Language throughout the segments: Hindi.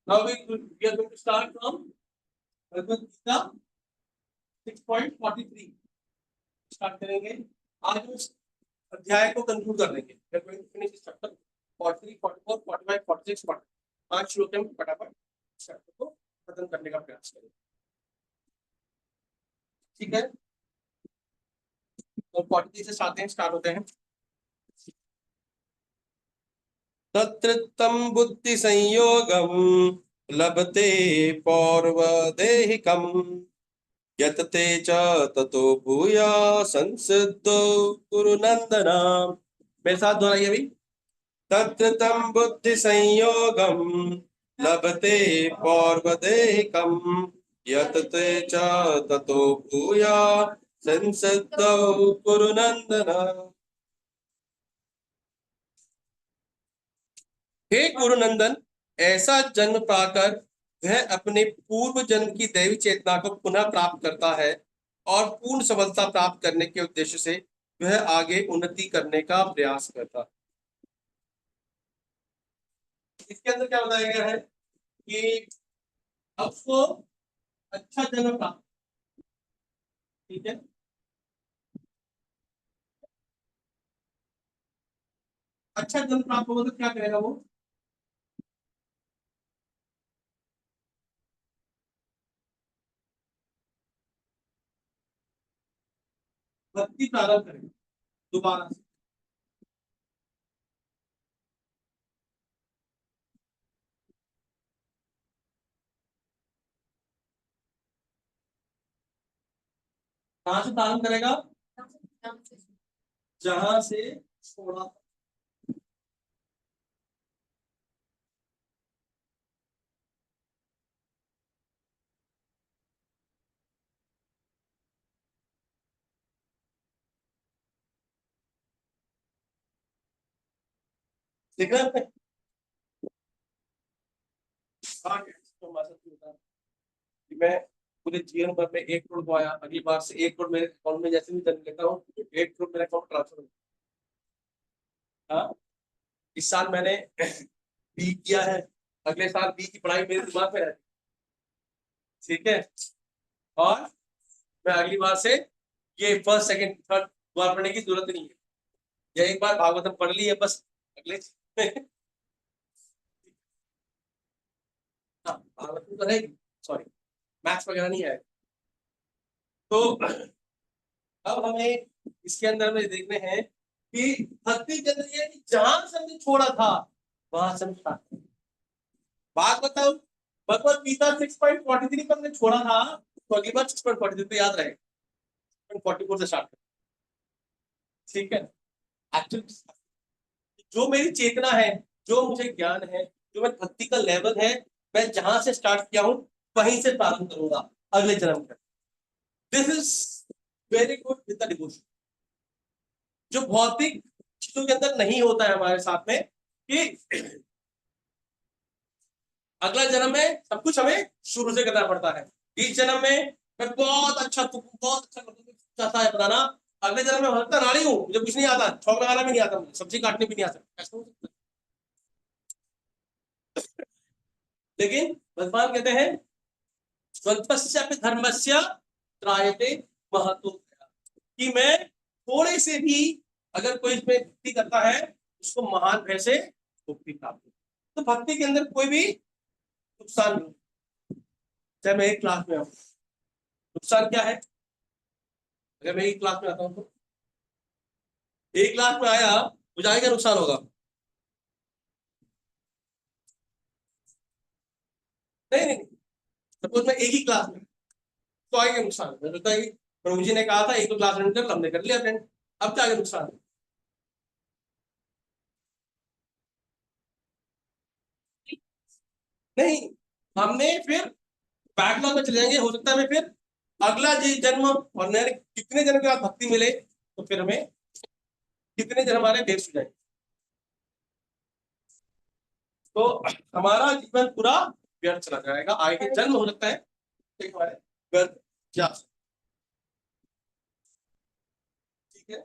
Now we are going to start from Bhagavad Gita 6.43 start करेंगे। आज उस अध्याय को कंक्लूड कर देंगे। We are going to finish this chapter 43, 44, 45, 46, 40 पांच श्लोक में फटाफट चैप्टर को खत्म करने का प्रयास करेंगे। ठीक है, तो 43 से स्टार्ट होते हैं। तत्रत्तं बुद्धि संयोगम लभते पौर्वदेहिकम यतते च ततो भूया संसिद्धो कुरु नंदना। मेरे साथ दोहराइए अभी। तत्रतं बुद्धि संयोगम लभते पौर्वदेहिकम यतते च ततो भूया संसिद्धो कुरु नंदना। हे कुरुनंदन, ऐसा जन्म पाकर वह अपने पूर्व जन्म की दैवी चेतना को पुनः प्राप्त करता है और पूर्ण सफलता प्राप्त करने के उद्देश्य से वह आगे उन्नति करने का प्रयास करता है। इसके अंदर क्या बताया गया है कि अब उसको अच्छा जन्म प्राप्त, ठीक है, अच्छा जन्म प्राप्त होगा तो क्या करेगा वो? भक्ति प्रारंभ करेगा दोबारा से। कहां से प्रारंभ करेगा? जहां से छोड़ा। देख रहे हैं कि मैं पूरे जीवन भर में 1 करोड़ को आया, अगली बार से 1 करोड़ मेरे अकाउंट में जैसे भी जन्म लेता हूँ 1 करोड़ मेरे अकाउंट ट्रांसफर हो। हाँ, इस साल मैंने बी किया है, अगले साल बी की पढ़ाई मेरे दिमाग में है, ठीक है, और मैं अगली बार से ये फर्स्ट सेकंड थर्ड बार पढ़ने की जरूरत नहीं है, या एक बार भागवतम पढ़ ली है बस, अगले हाँ, भागवतम तो रहेगी, सॉरी मैथ्स वगैरह नहीं है। तो अब हमें इसके अंदर में देखने हैं कि भक्ति चल रही है कि जहां से हमने छोड़ा था वहां से हम स्टार्ट करें। बात बताओ, भगवत गीता 6.43 पर हमने छोड़ा था तो अगली बार 6.43 पे याद रहे, 6.44 से स्टार्ट करें, ठीक है। एक्चुअली जो मेरी चेतना है, जो मुझे ज्ञान है, जो मैं भक्ति का लेवल है, मैं जहां से स्टार्ट किया हूं वहीं से प्रारंभ करूंगा अगले जन्म का। This is very good with the devotion, जो भौतिक चीजों के अंदर नहीं होता है हमारे साथ में, कि अगला जन्म में सब कुछ हमें शुरू से करना पड़ता है। इस जन्म में मैं बहुत अच्छा चाहता है बताना, अगले जन्म में हो सकता नारी हूं, मुझे कुछ नहीं आता, छौंक लगाना भी नहीं आता, मुझे सब्जी काटने भी नहीं आता, ऐसा हो सकता है। लेकिन भगवान कहते हैं स्वल्पस्यापि धर्मस्य त्रायते महतो, कि मैं थोड़े से भी अगर कोई इसमें भक्ति करता है उसको महान भय से मुक्ति प्राप्त होती है। तो भक्ति के अंदर कोई भी नुकसान नहीं, चाहे मैं एक क्लास में आऊं, नुकसान क्या है? अगर मैं एक क्लास में आता हूं तो एक क्लास में आया, मुझे आगे क्या नुकसान होगा? नहीं नहीं, सपोज मैं एक ही क्लास में, तो आगे क्या नुकसान? मुझे लगता है कि प्रभु जी ने कहा था एक तो क्लास अटेंड कर, हमने कर लिया अटेंड, अब क्या आगे नुकसान है? नहीं, हमने फिर बैकलॉग में चले जाएंगे, हो सकता है हमें फिर अगला जी जन्म और नए कितने जन्म के बाद भक्ति मिले, तो फिर हमें कितने जन्म हमारे वेस्ट हो जाएंगे, तो हमारा जीवन पूरा व्यर्थ चला जाएगा। आगे जन्म हो सकता है एक हमारे व्यर्थ जा सकते, ठीक है।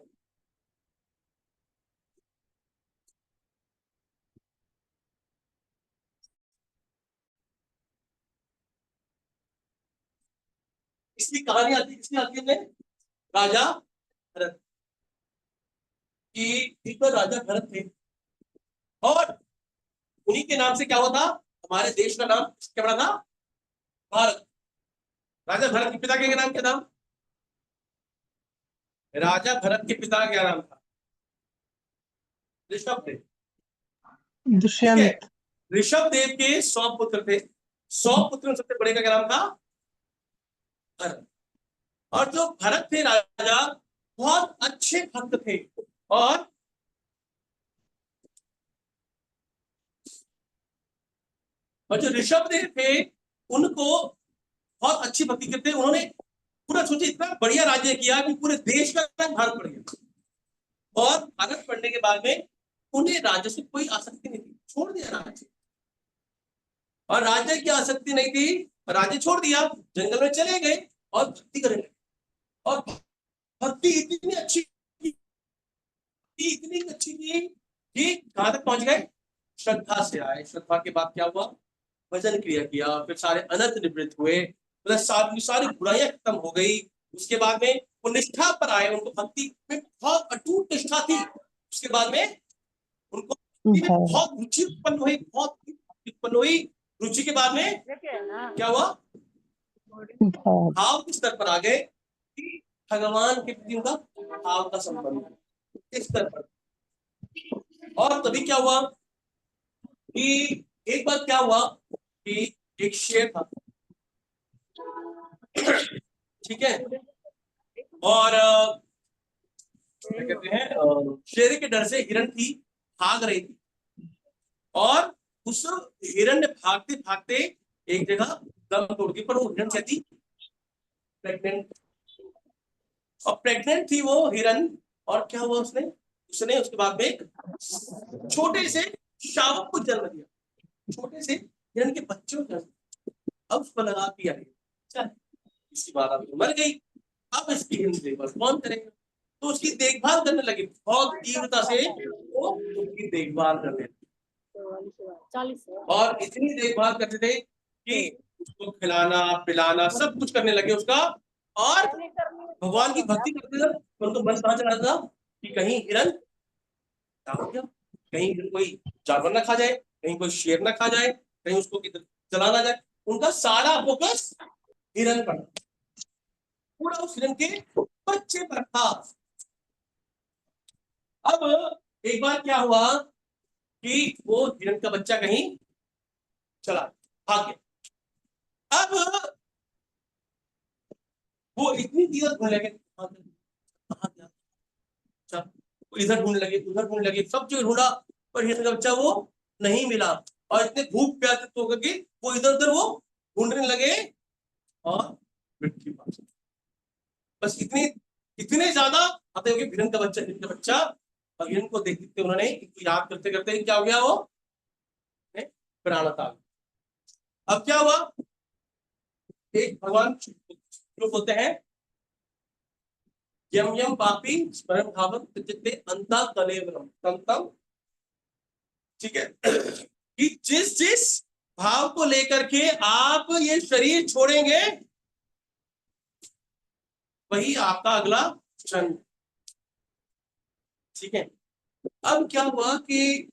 इसकी कहानी आती है, किसकी आती है? राजा भरत की। एक बार राजा भरत थे और उन्हीं के नाम से क्या हुआ था, हमारे देश का नाम क्या बड़ा था? भारत। राजा भरत के पिता के नाम क्या था? राजा भरत के पिता का क्या नाम था? ऋषभ देव। ठीक है, दुष्यंत। ऋषभ देव के 100 पुत्र थे। 100 पुत्र में सबसे बड़े का क्या नाम था? भरत। और जो भरत थे राजा, बहुत अच्छे भक्त थे। और जो ऋषभ देव थे, उनको बहुत अच्छी भक्ति करते, उन्होंने पूरा सोचे इतना बढ़िया राज्य किया कि पूरे देश का नाम भारत पड़ गया। और भारत पड़ने के बाद में उन्हें राज्य से कोई आसक्ति नहीं थी, छोड़ दिया राज्य। और राज्य की आसक्ति नहीं थी, राज्य छोड़ दिया, जंगल में चले गए और भक्ति करने लगे। और भक्ति इतनी अच्छी की, इतनी अच्छी की कि कहां तक पहुंच गए? श्रद्धा से आए। श्रद्धा के बाद क्या हुआ? भजन क्रिया किया, फिर सारे अनर्थ निवृत्त हुए, मतलब सारी बुराइयां खत्म हो गई। उसके बाद में वो निष्ठा पर आए, उनको भक्ति में बहुत अटूट निष्ठा थी। उसके बाद में उनको भक्ति में बहुत रुचि उत्पन्न हुई, बहुत उत्पन्न हुई। रुचि के बाद में क्या हुआ? भाव के स्तर पर आ गए कि भगवान के प्रति उनका भाव का संबंध इस स्तर पर। और तभी क्या हुआ कि एक बार क्या हुआ कि एक शेर था, ठीक है, और क्या कहते हैं, शेर के डर से हिरण थी, भाग रही थी। और उस हिरण ने भागते भागते एक जगह दम तोड़ दी, पर वो हिरण क्या थी? प्रेग्नेंट। और प्रेग्नेंट थी वो हिरण। और क्या हुआ, उसने उसने उसके बाद में एक छोटे से शावक को जन्म दिया, छोटे से हिरण के बच्चे को जन्म दिया। अब उसको लगा कि यार चल इसकी बात अब मर गई, अब इसकी देखभाल कौन करेगा? तो उसकी देखभाल करने लगे, बहुत तीव्रता से वो उसकी देखभाल करने लगे। और इतनी देखभाल करते थे कि उसको खिलाना पिलाना सब कुछ करने लगे उसका। और भगवान की भक्ति करते थे, उनको मन कहाँ चला था कि कहीं हिरण हो गया, कहीं हिरण कोई जानवर ना खा जाए, कहीं कोई शेर ना खा जाए, कहीं उसको किधर चला ना जाए। उनका सारा फोकस हिरण पर, पूरा उस हिरण के बच्चे पर था। अब एक बार क्या हुआ कि वो हिरण का बच्चा कहीं चला, भाग गया। अब वो इतनी तीव्र ढूंढ लगे, कहाँ गया? अच्छा, इधर ढूंढ लगे उधर ढूंढ लगे, सब जगह ढूंढा, पर हिरण का बच्चा वो नहीं मिला। और इतने भूख प्यासे तो होकर के वो इधर उधर वो ढूंढने लगे और मृत्यु पा गई। बस इतनी इतने ज्यादा आते हो कि हिरण का बच्चा। और हिरण को देखते उन्होंने याद करते करते क्या हो गया, वो प्राण था। अब क्या हुआ, एक भगवान जो बोलते हैं यम यम पापी स्मरण भावम त्यजते अंता कलेवरम तम तम, ठीक है, कि जिस जिस भाव को लेकर के आप ये शरीर छोड़ेंगे वही आपका अगला क्षण। ठीक है, अब क्या हुआ कि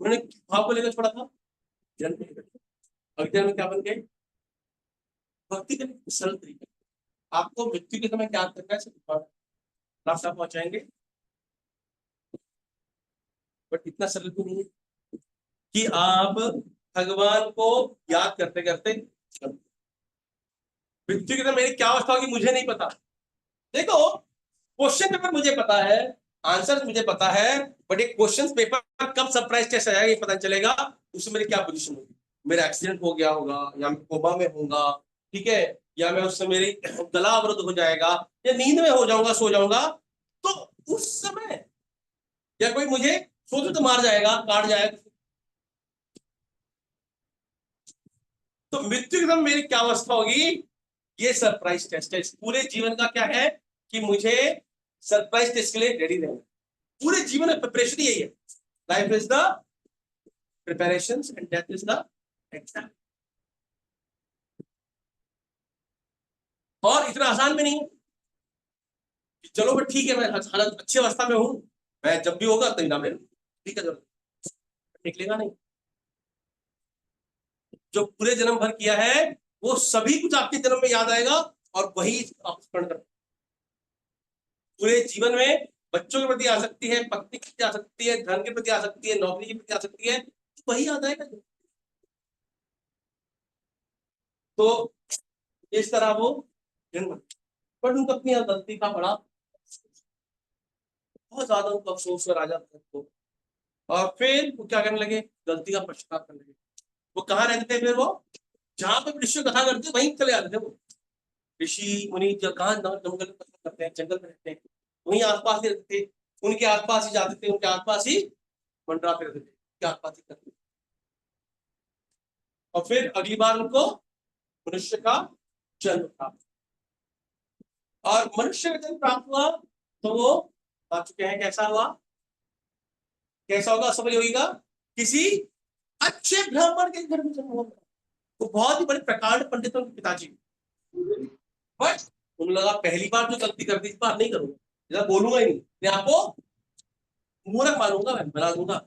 उन्होंने भाव को लेकर छोड़ा था, जन्म अगले में क्या बन गए? भक्ति करने सरल तरीका। आपको मृत्यु के समय क्या करना है, रास्ता पहुंचाएंगे, बट इतना सरल भी नहीं है कि आप भगवान को याद करते करते मृत्यु के समय मेरी क्या अवस्था होगी मुझे नहीं पता। देखो, क्वेश्चन पेपर मुझे पता है, आंसर मुझे पता है, बट एक क्वेश्चन पेपर कब सरप्राइज टेस्ट आएगा ये पता चलेगा, उसमें मेरी क्या पोजीशन होगी। मेरा एक्सीडेंट हो गया होगा, या मैं कोमा में होऊंगा, ठीक है, या मैं उससे मेरी गला अवरुद्ध हो जाएगा, या नींद में हो जाऊंगा, सो जाऊंगा। तो उस समय या कोई मुझे सोचो तो मार जाएगा, काट जाएगा। तो मृत्यु के समय मेरी क्या अवस्था होगी, ये सरप्राइज टेस्ट है। पूरे जीवन का क्या है कि मुझे सरप्राइज टेस्ट के लिए रेडी रहना। पूरे जीवन में प्रिपरेशन यही है, life is the preparation and death is the exam. और इतना आसान भी नहीं है कि चलो बट ठीक है, मैं हालत अच्छी अवस्था में हूं, मैं जब भी होगा तो इनाम ले लूं, ठीक है, जरूर निकलेगा नहीं। जो पूरे जन्म भर किया है वो सभी कुछ आपके जन्म में याद आएगा और वही आप स्मरण कर, पूरे जीवन में बच्चों के प्रति आ सकती है, पत्नी के प्रति आ सकती है, धन के प्रति आ सकती है, नौकरी के प्रति आ सकती है, तो वही याद आएगा। तो इस तरह वो जन्म, बट उनको अपनी गलती का बड़ा बहुत ज्यादा उनको अफसोस और आ जाता है, और फिर वो क्या करने लगे, गलती का पश्चाताप करने लगे। वो कहाँ रहते थे फिर, वो जहां पे ऋषि कथा करते वहीं चले जाते थे। वो ऋषि मुनि कहाँ जंगल में करते हैं, जंगल में रहते हैं, वहीं आसपास ही रहते थे, उनके आसपास ही जाते थे, उनके आसपास ही मंडराते रहते थे, उनके आसपास ही करते थे। और फिर अगली बार उनको मनुष्य का जन्म प्राप्त, और मनुष्य का जन्म प्राप्त हुआ तो वो आ चुके हैं, कैसा हुआ, कैसा होगा सफल योगी का, किसी अच्छे ब्राह्मण के घर में जन्म हुआ। वो बहुत ही बड़े प्रकांड पंडित हैं उनके पिताजी, बट उन्हें लगा पहली बार जो गलती कर दी इस बार नहीं करूंगा, बोलूंगा ही नहीं, मैं आपको मूर्ख मानूंगा, मैं बना दूंगा।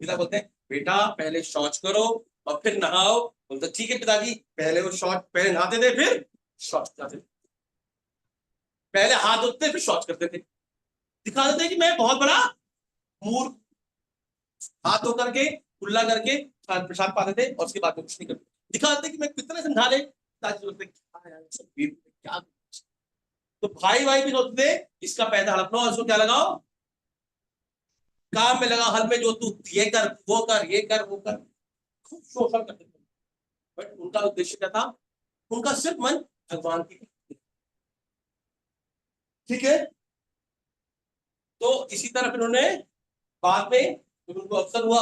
पिता बोलते हैं बेटा पहले शौच करो और फिर नहाओ। बोलते ठीक है पिताजी, पहले वो शौच, पहले नहाते थे फिर शौच करते थे, पहले हाथ धोते फिर शौच करते थे, दिखा देते कि मैं बहुत बड़ा मूर्ख, हाथ धो करके कुल्ला करके प्रसाद पाते थे और उसके बाद में कुछ नहीं करते, दिखा देते कि मैं कितना समझा ले, क्या। तो भाई भाई भी सोचते थे इसका पैदा हड़प लो और उसको क्या लगाओ, काम में लगा, हल में जो तू ये कर वो कर ये कर वो कर, खूब शोषण करते थे। बट उनका उद्देश्य क्या था, उनका सिर्फ मन भगवान की, ठीक है। तो इसी तरह फिर उन्होंने बाद में जब उनको अवसर हुआ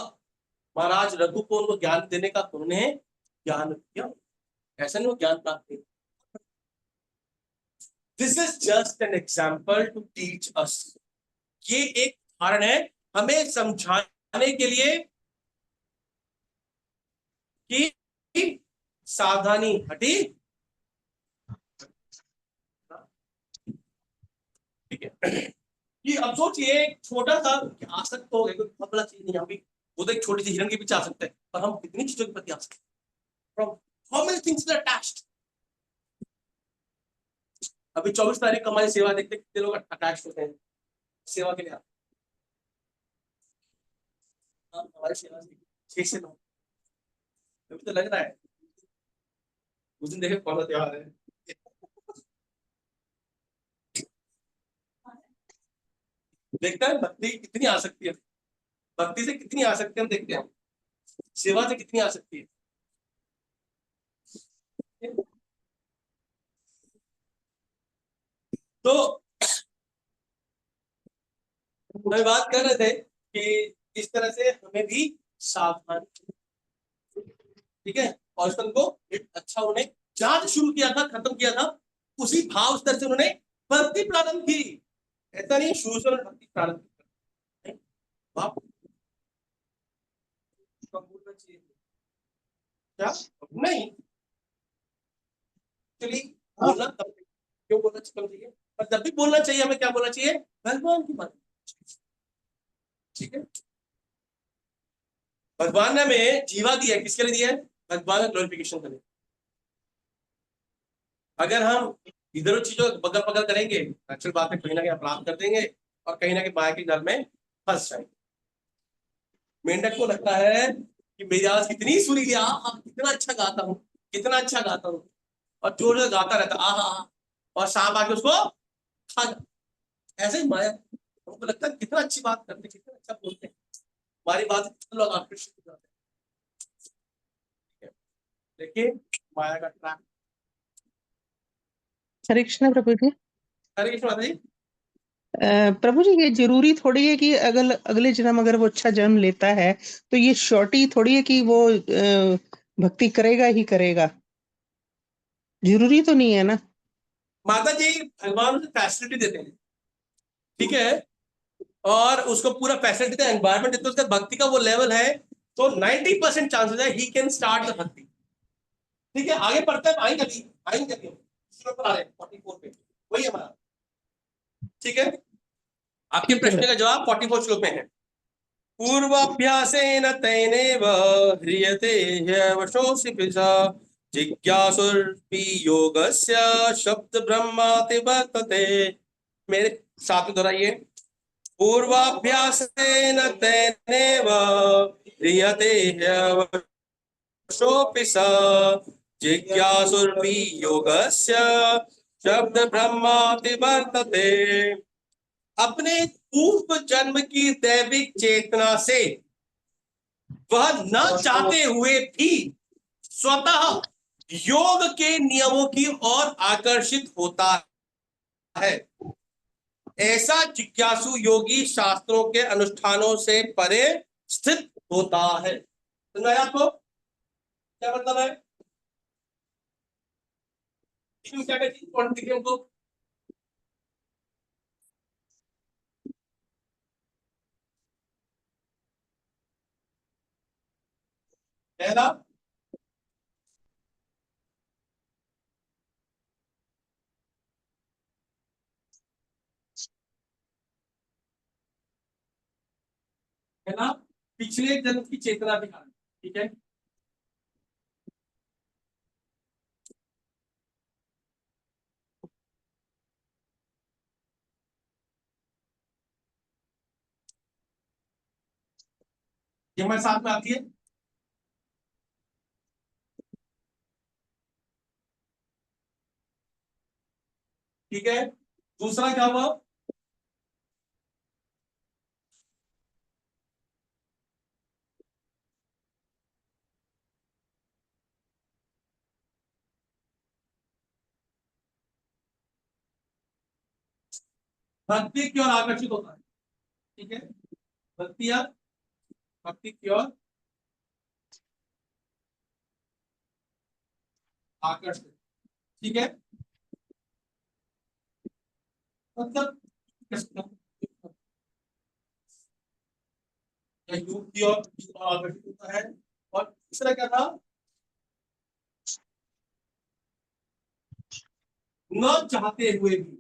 महाराज रघु को उनको ज्ञान देने का, तो उन्होंने ज्ञान दिया, ऐसा नहीं वो ज्ञान प्राप्त नहीं। This is just an example to teach us, ये एक उदाहरण है हमें समझाने के लिए कि सावधानी हटी, ठीक है। कि अब सोचिए एक छोटा सा आ सकता हो, कोई बहुत बड़ा चीज नहीं, हम भी वो तो एक छोटी सी हिरण के पीछे आ सकते हैं, पर हम कितनी चीजों के प्रति आ सकते हैं, how many things are attached. अभी 24 तारीख को हमारी सेवा देखते कितने लोग अटैच होते हैं सेवा के लिए, हमारी सेवा 6 से 9, अभी तो लग रहा है उस दिन देखे कौन सा त्योहार है। देखता है भक्ति कितनी आ सकती है, भक्ति से कितनी आ सकती है, हम देखते हैं सेवा से कितनी आ सकती है। तो हम बात कर रहे थे कि इस तरह से हमें भी सावधान, ठीक है। और इस को अच्छा उन्हें जहां शुरू किया था खत्म किया था उसी भाव स्तर से उन्होंने भक्ति प्रारंभ की, ऐसा नहीं शुरू से उन्होंने भक्ति प्रारंभ की, बोलना चाहिए क्या, नहीं चलिए बोलना तब, क्यों बोलना चाहिए, पर जब भी बोलना चाहिए हमें क्या बोलना चाहिए, भगवान की बात, ठीक है। भगवान ने हमें जीवा दिया है, किसके लिए दिया है, भगवान का ग्लोरिफिकेशन करें। अगर हम इधर चीजों बगल बगल करेंगे एक्चुअल बात है कहीं ना कहीं अपराध कर देंगे और कहीं ना कहीं माया के घर में फंस जाएंगे। मेंढक को लगता है कि मेरी आवाज कितनी सुरीली, कितना अच्छा गाता हूँ, कितना अच्छा गाता हूँ, और जोर जोर गाता रहता आहा, और सांप आके उसको खा जाता। ऐसे ही माया, हमको लगता है कितना अच्छी बात करते, कितना अच्छा बोलते हैं, हमारी बात कितने लोग आकर्षित हो जाते हैं, लेकिन माया का ट्रैप। हरे कृष्ण प्रभु जी। हरे कृष्ण माता जी। प्रभु जी ये जरूरी थोड़ी है कि अगले अगले जन्म अगर वो अच्छा जन्म लेता है तो ये श्योरिटी थोड़ी है कि वो भक्ति करेगा ही करेगा, जरूरी तो नहीं है ना। माता जी भगवान उसे फैसिलिटी देते हैं, ठीक है, और उसको पूरा फैसिलिटी देते हैं, एनवायरमेंट देते हैं, उसका भक्ति का वो लेवल है, तो 90% चांसेस है ही कैन स्टार्ट द भक्ति, ठीक है। आगे पढ़ते हैं, आएंगे कभी, आएंगे कभी, श्लोक पर आ रहे हैं 44 पे, वही हमारा, ठीक है। आपके प्रश्न का जवाब 44 श्लोक में है। पूर्वाभ्यासेन तैनेव ह्रियते ह्यवशोऽसि पिशा जिज्ञासुर्पि योगस्य शब्द ब्रह्माति वर्तते। मेरे साथ में दोहराइए। पूर्वाभ्यासेन तैनेव ह्रियते ह्यवशोऽपि सा जिज्ञासुर्पि योगस्य शब्द ब्रह्माति वर्तते। अपने पूर्व जन्म की दैविक चेतना से वह न चाहते हुए भी स्वतः योग के नियमों की ओर आकर्षित होता है। ऐसा जिज्ञासु योगी शास्त्रों के अनुष्ठानों से परे स्थित होता है। समझ आपको क्या मतलब है? क्या कहती है हमको? पहला, पिछले जन्म की चेतना दिखाना, ठीक है। ये हमारे साथ में आती है, ठीक है। दूसरा क्या हुआ? भक्ति की ओर आकर्षित होता है, ठीक है। भक्ति या भक्ति की ओर आकर्षित, ठीक है। मतलब योग की ओर आकर्षित होता है। और तीसरा क्या था? न चाहते हुए भी।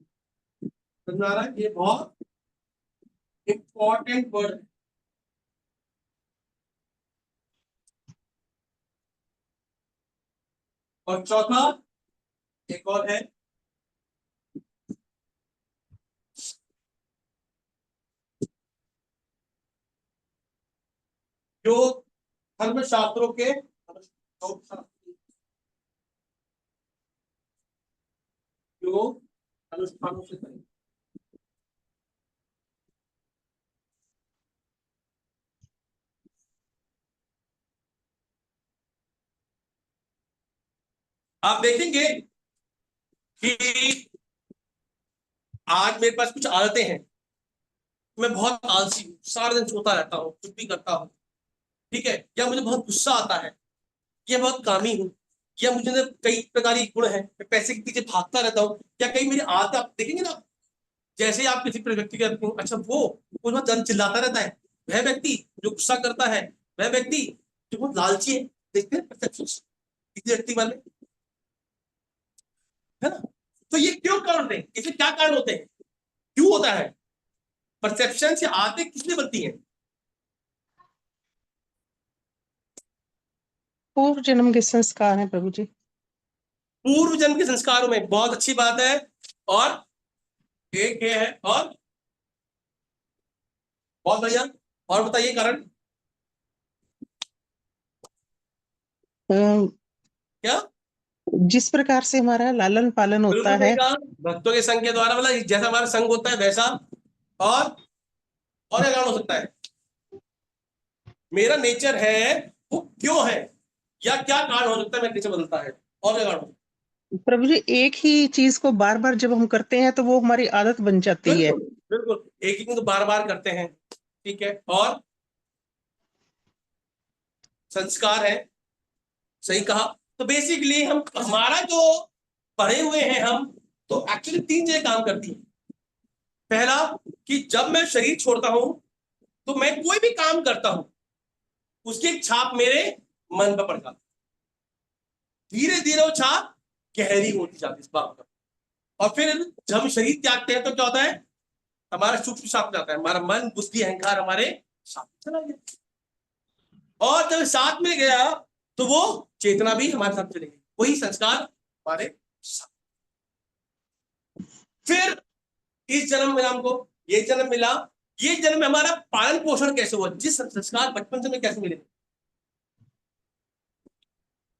समझ आ रहा है? ये बहुत इंपॉर्टेंट वर्ड है। और चौथा एक और है, जो धर्म शास्त्रों के योग अनुष्ठानों से करें। आप देखेंगे कि आज मेरे पास कुछ आदतें हैं। मैं बहुत आलसी हूँ, सारा दिन सोता रहता हूँ, कुछ भी करता हूँ, ठीक है। या मुझे बहुत गुस्सा आता है, या बहुत कामी हूँ, या मुझे ना कई प्रकार के गुण है, मैं पैसे के पीछे भागता रहता हूँ, या कई मेरी आदत आप देखेंगे ना। जैसे ही आप किसी व्यक्ति कहते हो, अच्छा वो बहुत जन चिल्लाता रहता है, वह व्यक्ति जो गुस्सा करता है, वह व्यक्ति जो बहुत लालची है, देखते हैं परसेप्शन किसी व्यक्ति वाले, है ना। तो ये क्यों कारण है? इसके क्या कारण होते हैं, क्यों होता है? परसेप्शन से आदतें किस लिए बनती हैं? पूर्व जन्म के संस्कार हैं प्रभु जी। पूर्व जन्म के संस्कारों में, बहुत अच्छी बात है। और एक ये है, और बहुत बढ़िया। और बताइए कारण अ, क्या? जिस प्रकार से हमारा लालन पालन होता बिल्कुल सही है, कहा, भक्तों के संग के द्वारा, मतलब जैसा हमारा संग होता है वैसा। और क्या कारण हो सकता है? मेरा नेचर है वो क्यों है, या क्या कारण हो सकता है मेरा नेचर बदलता है, और क्या कारण हो सकता प्रभु जी एक ही चीज को बार बार जब हम करते हैं तो वो हमारी आदत बन है? जाती है। बिल्कुल बिल्कुल, एक ही को तो बार बार करते हैं, ठीक है। और संस्कार है, सही कहा। तो बेसिकली हम, हमारा जो पढ़े हुए हैं हम, तो एक्चुअली तीन चीजें काम करती हैं। पहला, कि जब मैं शरीर छोड़ता हूं तो मैं कोई भी काम करता हूं, उसकी एक छाप मेरे मन पर पड़ जाती है। धीरे धीरे वो छाप गहरी होती जाती है इस बात पर। और फिर जब हम शरीर त्यागते हैं तो क्या होता है, हमारा सूक्ष्म साथ जाता है, हमारा मन बुद्धि अहंकार हमारे साथ चला गया, और जब साथ में गया तो वो चेतना भी हमारे साथ चली गई, वही संस्कार हमारे साथ। फिर इस जन्म में हमको ये जन्म मिला, ये जन्म में हमारा पालन पोषण कैसे हुआ, जिस संस्कार बचपन से में कैसे मिले,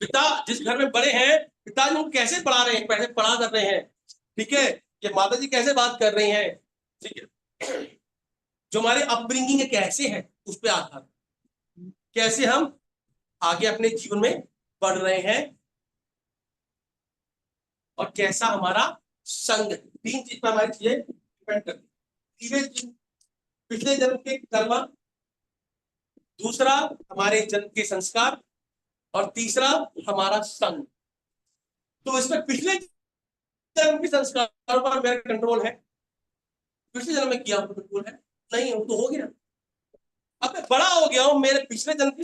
पिता जिस घर में बड़े हैं, पिताजी उनको कैसे पढ़ा रहे हैं, कैसे पढ़ा कर रहे हैं, ठीक है, ये माता जी कैसे बात कर रही हैं, ठीक है, जो हमारे अपब्रिंगिंग है कैसे है, उस पर आधार कैसे हम आगे अपने जीवन में बढ़ रहे हैं, और कैसा हमारा संग, तीन चीज पर हमारी चीजें डिपेंड करती है। पिछले जन्म के कर्म, दूसरा हमारे जन्म के संस्कार, और तीसरा हमारा संग। तो इसमें पिछले जन्म के संस्कारों पर मेरा कंट्रोल है, पिछले जन्म में किया हुआ कंट्रोल है नहीं, वो तो हो गया। अब मैं बड़ा हो गया हूं, मेरे पिछले जन्म की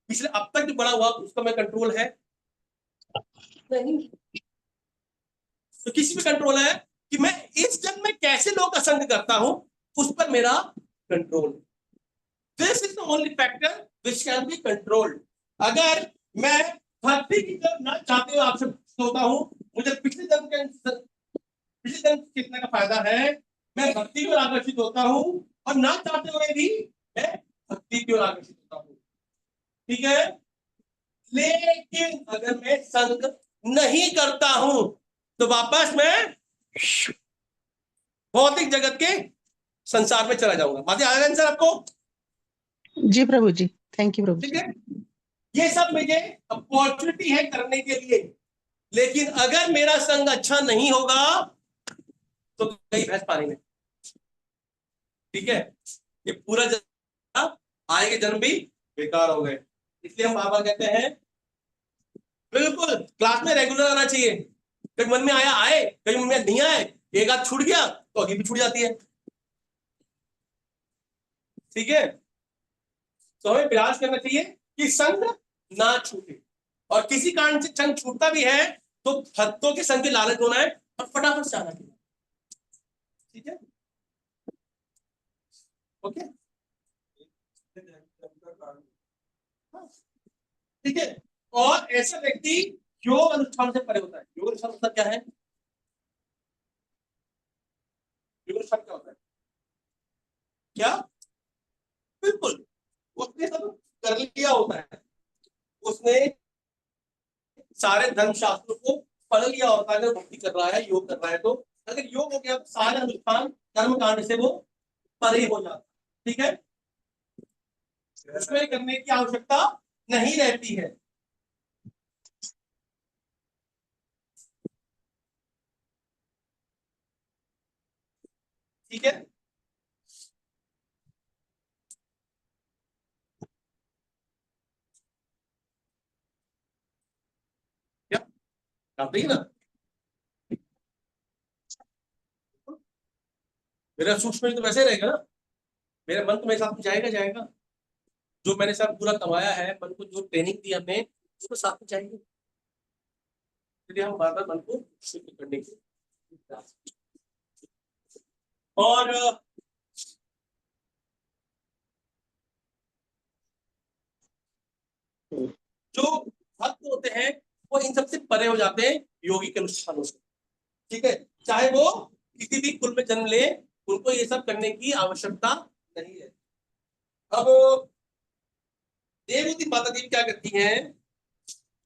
पिछले अब तक जो बड़ा हुआ उसका मैं कंट्रोल है नहीं, तो किसी पे कंट्रोल है कि मैं इस जन्म में कैसे लोगों का संग करता हूं, उस पर मेरा control. This is the only factor which can be controlled. अगर मैं भक्ति की तरफ ना चाहते हुए आपसे सोता हूं, मुझे पिछले जन्म कितने का फायदा है, मैं भक्ति की ओर आकर्षित होता हूं, और ना चाहते हुए भी मैं भक्ति की ओर आकर्षित होता हूं, ठीक है। लेकिन अगर मैं संग नहीं करता हूं तो वापस मैं भौतिक जगत के संसार में चला जाऊंगा। बात आएगा आंसर आपको? जी प्रभु जी, थैंक यू प्रभु ठीक जी। है, ये सब मुझे अपॉर्चुनिटी है करने के लिए, लेकिन अगर मेरा संग अच्छा नहीं होगा तो कई भैंस पानी में, ठीक है, ये पूरा जन्म आए के जन्म भी बेकार हो गए। इसलिए हम बाबा कहते हैं बिल्कुल क्लास में रेगुलर आना चाहिए, कभी मन में आया आए, कभी मन में नहीं आए, एक आध छूट गया तो अभी भी छूट जाती है, ठीक है। तो हमें प्रयास करना चाहिए कि संग ना छूटे, और किसी कारण से संग छूटता भी है तो भक्तों के संग के लालच होना है और फटाफट से आना चाहिए, ठीक है, ओके, ठीक है। और ऐसा व्यक्ति योग अनुष्ठान से परे होता है। योग अनुष्ठान मतलब क्या है? योग अनुष्ठान क्या होता है? क्या? बिल्कुल, उसने सब कर लिया होता है, उसने सारे धर्म शास्त्रों को पढ़ लिया होता है, अगर भक्ति कर रहा है, योग कर रहा है, तो अगर योग हो गया तो सारे अनुष्ठान कर्म कांड से वो परे हो जाता है, ठीक है, उसमें करने की आवश्यकता नहीं रहती है, ठीक है। क्या आप ना, मेरा सूक्ष्म तो वैसे रहेगा ना, मेरा मन तो मेरे साथ में जाएगा जाएगा, जो मैंने सब पूरा कमाया है, मन को जो ट्रेनिंग दी हमने उसको साथ में चाहिए, इसलिए हम बार बार मन को शुद्ध करने की प्रयास। और जो भक्त होते हैं वो इन सबसे परे हो जाते हैं योगी के अनुष्ठानों से, ठीक है, चाहे वो किसी भी कुल में जन्म ले, उनको ये सब करने की आवश्यकता नहीं है। अब देवहूति माता देवी क्या करती हैं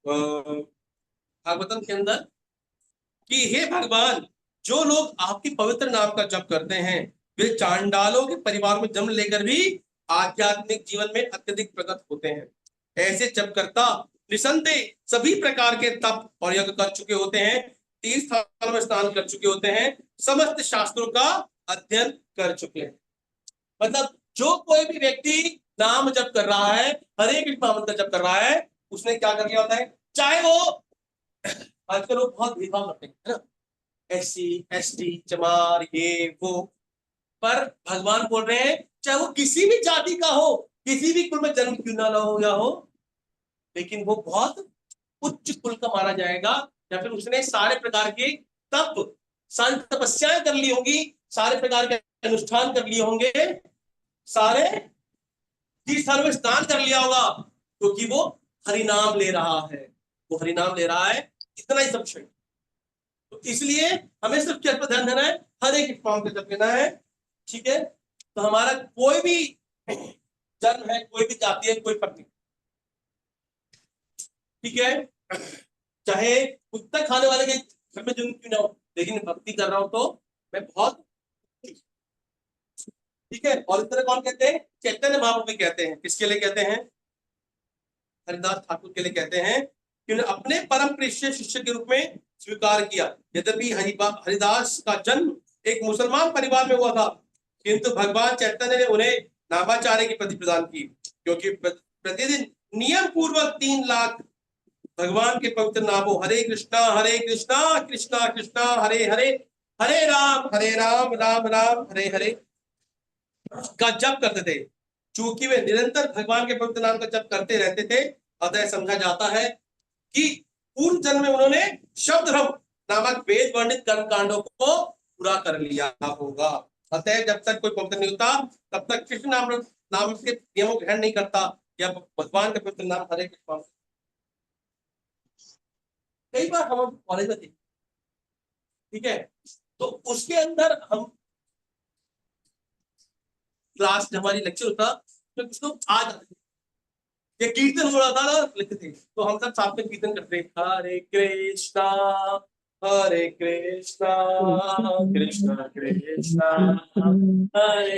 भागवतम के अंदर कि हे भगवान, जो लोग आपके पवित्र नाम का जप करते हैं वे चांडालों के परिवार में जन्म लेकर भी आध्यात्मिक जीवन में अत्यधिक प्रगत होते हैं। ऐसे जपकर्ता निसंदेह सभी प्रकार के तप और यज्ञ कर चुके होते हैं, तीर्थ स्थल में स्नान कर चुके होते हैं, समस्त शास्त्रों का अध्ययन कर चुके हैं। मतलब जो कोई भी व्यक्ति नाम जप कर रहा है, हरे कृष्ण मंत्र जप कर रहा है, उसने क्या कर लिया होता है, चाहे वो आजकल लोग बहुत भेदभाव करते हैं, है ना, एससी एसटी चमार ये वो, पर भगवान बोल रहे हैं चाहे वो किसी भी जाति का हो, किसी भी कुल में जन्म क्यों ना हो या हो, लेकिन वो बहुत उच्च कुल का माना जाएगा, या फिर उसने सारे प्रकार के तप सारी तपस्याएं कर ली होंगी, सारे प्रकार के अनुष्ठान कर लिए होंगे, सारे सर्व स्नान कर लिया होगा, क्योंकि वो हरिनाम ले रहा है, वो हरिनाम ले रहा है, इतना ही सब क्षण। तो इसलिए हमें सिर्फ क्या पर ध्यान देना है, हर एक फॉर्म का जप लेना है, ठीक है। तो हमारा कोई भी जन्म है, कोई भी जाति है, कोई फर्क नहीं, ठीक है। चाहे कुत्ता खाने वाले के घर में जन्म क्यों ना हो, लेकिन भक्ति कर रहा हूं तो मैं बहुत, ठीक है। और इस तरह कौन कहते हैं, चैतन्य महाप्रभु भी कहते हैं, किसके लिए कहते हैं, हरिदास ठाकुर के लिए कहते हैं कि उन्हें अपने परम प्रेष्य शिष्य के रूप में स्वीकार किया। यद्यपि हरिदास का जन्म एक मुसलमान परिवार में हुआ था, किंतु भगवान चैतन्य ने उन्हें नामाचार्य की पदवी प्रदान की, क्योंकि प्रतिदिन नियम पूर्वक 3 लाख भगवान के पवित्र नामों हरे कृष्णा कृष्णा कृष्णा हरे हरे, हरे राम राम राम हरे हरे का जप करते थे। चूंकि वे निरंतर भगवान के पवित्र नाम का जप करते रहते थे, अतः समझा जाता है कि पूर्व जन्म में उन्होंने शब्द धर्म नामक वेद वर्णित कर्म कांडों को पूरा कर लिया होगा। अतः जब तक कोई पवित्र नहीं होता, तब तक कृष्ण नाम के नियमों को ग्रहण नहीं करता, या भगवान का पवित्र नाम हरे कृष्ण। कई बार हम कॉलेज में थे, ठीक है, तो उसके अंदर हम क्लास जब हमारी लेक्चर होता तो कुछ लोग आ जाते थे, ये कीर्तन हो रहा था ना, लिखते थे, तो हम सब साथ में कीर्तन करते थे, हरे कृष्णा कृष्णा कृष्णा हरे हरे,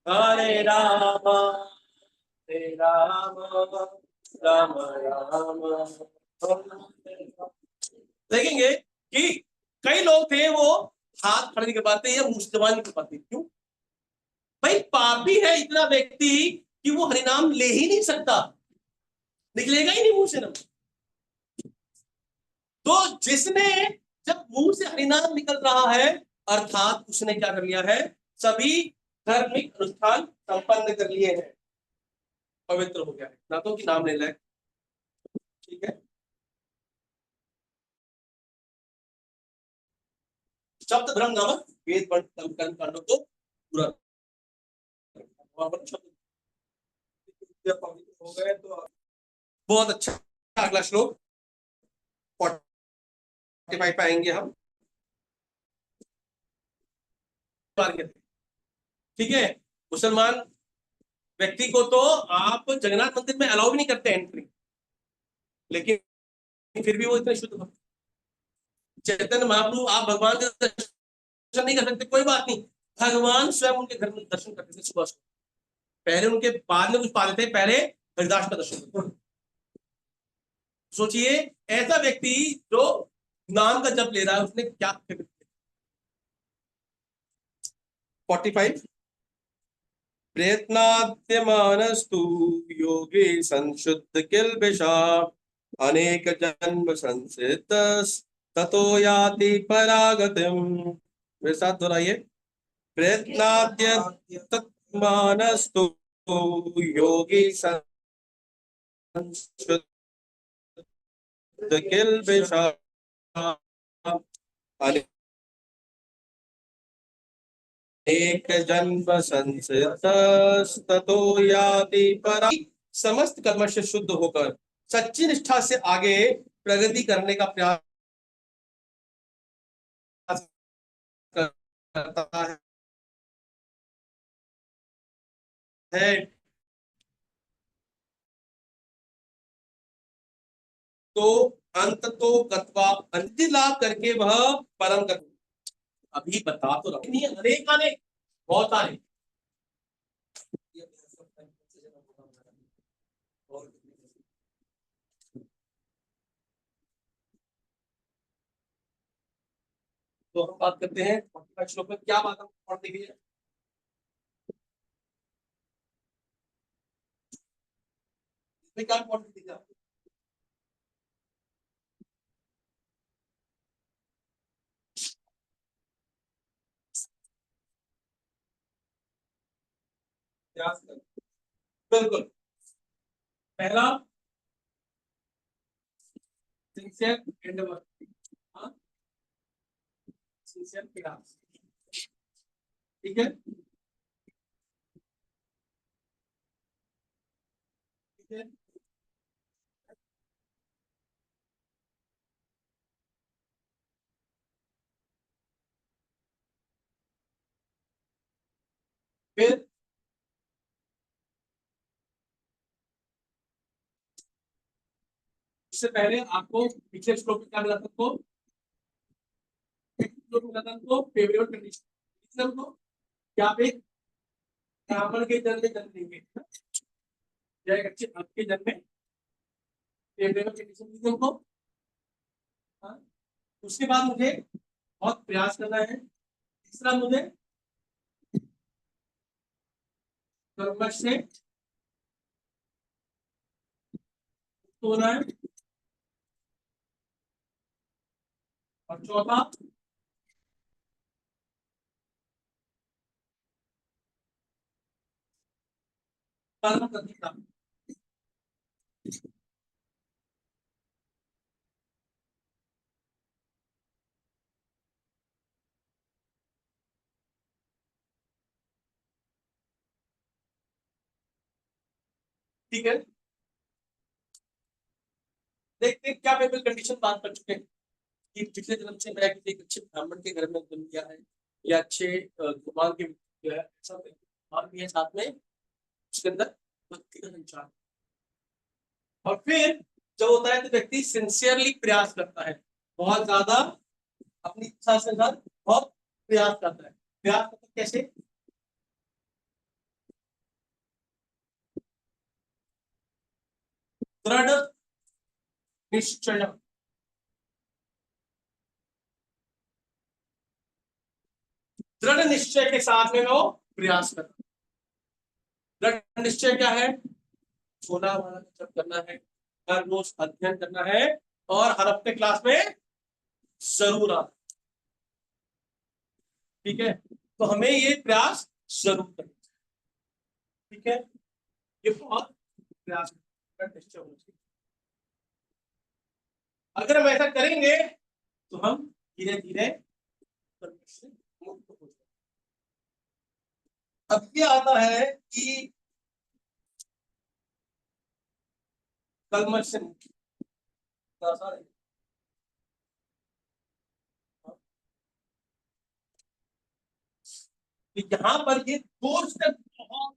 हरे राम राम राम। देखेंगे कि कई लोग थे वो हाथ खड़े नहीं कर पाते या मुंह से जबान नहीं कर पाते, क्यों भाई, पापी है इतना व्यक्ति कि वो हरिनाम ले ही नहीं सकता, निकलेगा ही नहीं मुंह से ना। तो जिसने, जब मुंह से हरिनाम निकल रहा है, अर्थात उसने क्या कर लिया है, सभी धार्मिक अनुष्ठान संपन्न कर लिए हैं, पवित्र हो गया है, ना तो कि नाम ले लाए, ठीक है। शब्द भ्रम नामक वेद कर्म कांडों को पूरा हो गए। तो बहुत अच्छा, अगला श्लोक 45 पे आएंगे हम, ठीक है। मुसलमान व्यक्ति को तो आप जगन्नाथ मंदिर में अलाउ भी नहीं करते एंट्री, लेकिन फिर भी वो इतने शुद्ध भक्त। चैतन्य महाप्रभु, आप भगवान के दर्शन नहीं कर सकते, कोई बात नहीं, भगवान स्वयं उनके घर में दर्शन करते थे सुबह सुबह, पहले उनके बाद में कुछ पाते थे, पहले हरिदास का दर्शन। सोचिए ऐसा व्यक्ति जो नाम का जप ले रहा है, उसने क्या 45 प्रयत्नाद्यमानस्तु योगी संशुद्ध किल्बिषा अनेक जन्म संसित ततो याति परागतिम। मेरे साथ दोहराइए, प्रयत्नाद्यमानस्तु योगी संशुद्ध किल्बिषा एक जन्म संसितस्ततो याति परा। समस्त कर्म से शुद्ध होकर सच्ची निष्ठा से आगे प्रगति करने का प्रयास करता है, तो अंत तो गत्वा अंति लाभ करके वह परम गति। अभी बता तो रहा नहीं, अनेक अनेक बहुत सारे, तो हम बात करते हैं 45 श्लोक में क्या बात हम पढ़ने के लिए, इसमें क्या पॉइंट दिख आपको, बिल्कुल। पहला सिंसियर एंड सिंसियर प्रयास। ठीक है, ठीक है। फिर इससे पहले आपको पिछले श्लोक में क्या मिला था, आपको श्लोक में मिला था आपको फेवरेबल कंडीशन को, क्या पे ब्राह्मण के जन्म में जन्म लेंगे या एक अच्छे भक्त के जन्म में फेवरेबल कंडीशन दी थी हमको। हाँ? उसके बाद मुझे बहुत प्रयास करना है। तीसरा मुझे कर्मठ से होना है, और चौथा कर्म प्रतिष्ठा। ठीक है, देखते हैं क्या फेवरेबल कंडीशन बात कर चुके हैं कि पिछले जन्म से मैं किसी एक अच्छे ब्राह्मण के घर में जन्म लिया है, या अच्छे भगवान के जो है ऐसा भगवान भी है साथ में, उसके अंदर भक्ति का संचार। और फिर जब होता है तो व्यक्ति सिंसियरली प्रयास करता है, बहुत ज्यादा अपनी इच्छा से साथ बहुत प्रयास करता है। प्रयास करता है कैसे? दृढ़ निश्चय, दृढ़ निश्चय के साथ में वो प्रयास करता है। दृढ़ निश्चय क्या है? 16 वाला जप करना है, हर रोज अध्ययन करना है, और हर हफ्ते क्लास में जरूर आना। ठीक है, तो हमें ये प्रयास जरूर करना। ठीक है, ये बहुत प्रयास निश्चय होना चाहिए। अगर हम ऐसा करेंगे तो हम धीरे धीरे से मुक्त हो जाएंगे। अब ये आता है कि कलमश से मुक्ति। यहाँ पर ये दो स्टेप बहुत,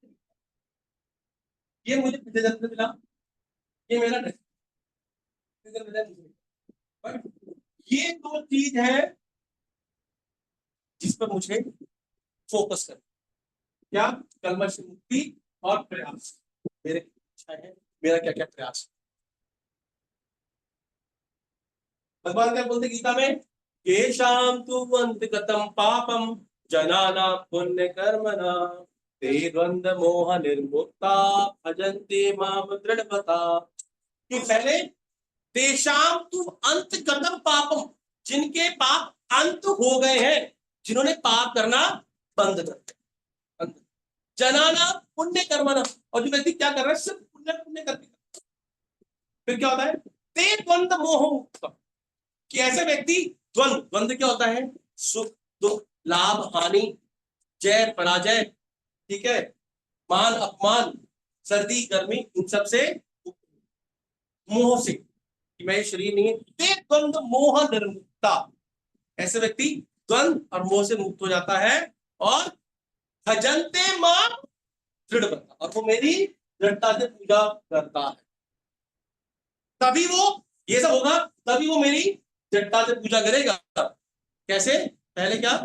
ये मुझे पिछले जन्म में मिला, ये मेरा मिला मुझे, बट ये दो चीज है जिस पर मुझे फोकस करना। क्या? कलमश से मुक्ति और प्रयास। मेरे इच्छा है, मेरा क्या क्या प्रयास। भगवान क्या बोलते गीता में? केशाम तु अंतगतम पापम जनाना पुण्य कर्मणा ते द्वंद्व मोह निर्मुक्ता भजन्ते माम दृढ़ता। कि पहले तेषाम तु अंतगतम पापम, जिनके पाप अंत हो गए हैं, जिन्होंने पाप करना बंद कर दिया, जनाना पुण्य कर्मणा, और जो व्यक्ति क्या कर रहा है सिर्फ पुण्य पुण्य करके, फिर क्या होता है? ते द्वंद्व मोह मुक्त, कि ऐसे व्यक्ति द्वंद्व, द्वंद्व क्या होता है? सुख दुख, लाभ हानि, जय पराजय, ठीक है, मान अपमान, सर्दी गर्मी, इन सब से, मोह से कि मैं शरीर नहीं है, ते द्वंद्व मोह निर्मुक्ता, ऐसे व्यक्ति द्वंद्व और मोह से मुक्त हो जाता है, और भजन्ते मां दृढ़ बनता, और वो मेरी दृढ़ता से पूजा करता है। तभी वो, ये सब होगा तभी वो मेरी दृढ़ता से पूजा करेगा। कैसे? पहले क्या?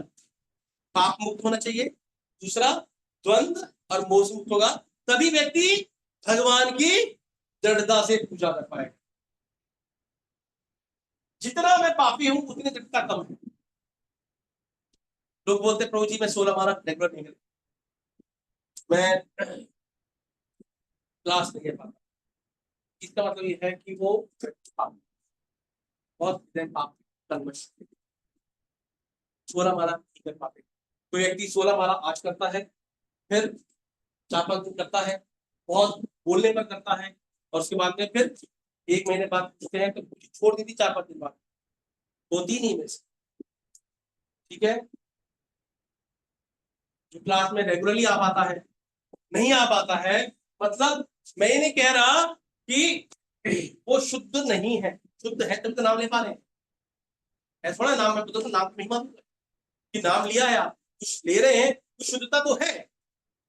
पाप मुक्त होना चाहिए, दूसरा द्वंद्व और मोह से मुक्त होगा, तभी व्यक्ति भगवान की दृढ़ता से पूजा कर पाएगा। जितना मैं पापी हूं उतनी दृढ़ता कम है। लोग बोलते प्रभु जी मैं 16 माला रेगुलर नहीं करता, मैं क्लास नहीं कर पाता। इसका मतलब ये है कि वो पाप, बहुत पाप कलमश, 16 माला नहीं कर पाते। कोई व्यक्ति 16 माला आज करता है, फिर 4-5 दिन करता है, बहुत बोलने पर करता है, और उसके बाद में फिर 1 महीने बाद पूछते हैं तो छोड़ दी थी 4-5 दिन बाद, होती नहीं मेरे से। ठीक है, जो क्लास में रेगुलरली आ पाता है, नहीं आ पाता है, मतलब मैं ये नहीं कह रहा कि वो शुद्ध नहीं है, शुद्ध है तब तो नाम ले पा रहे हैं। ऐसा थोड़ा नाम, मैं तो नाम नहीं मानूंगा कि नाम लिया है, आप कुछ ले रहे हैं तो शुद्धता तो है,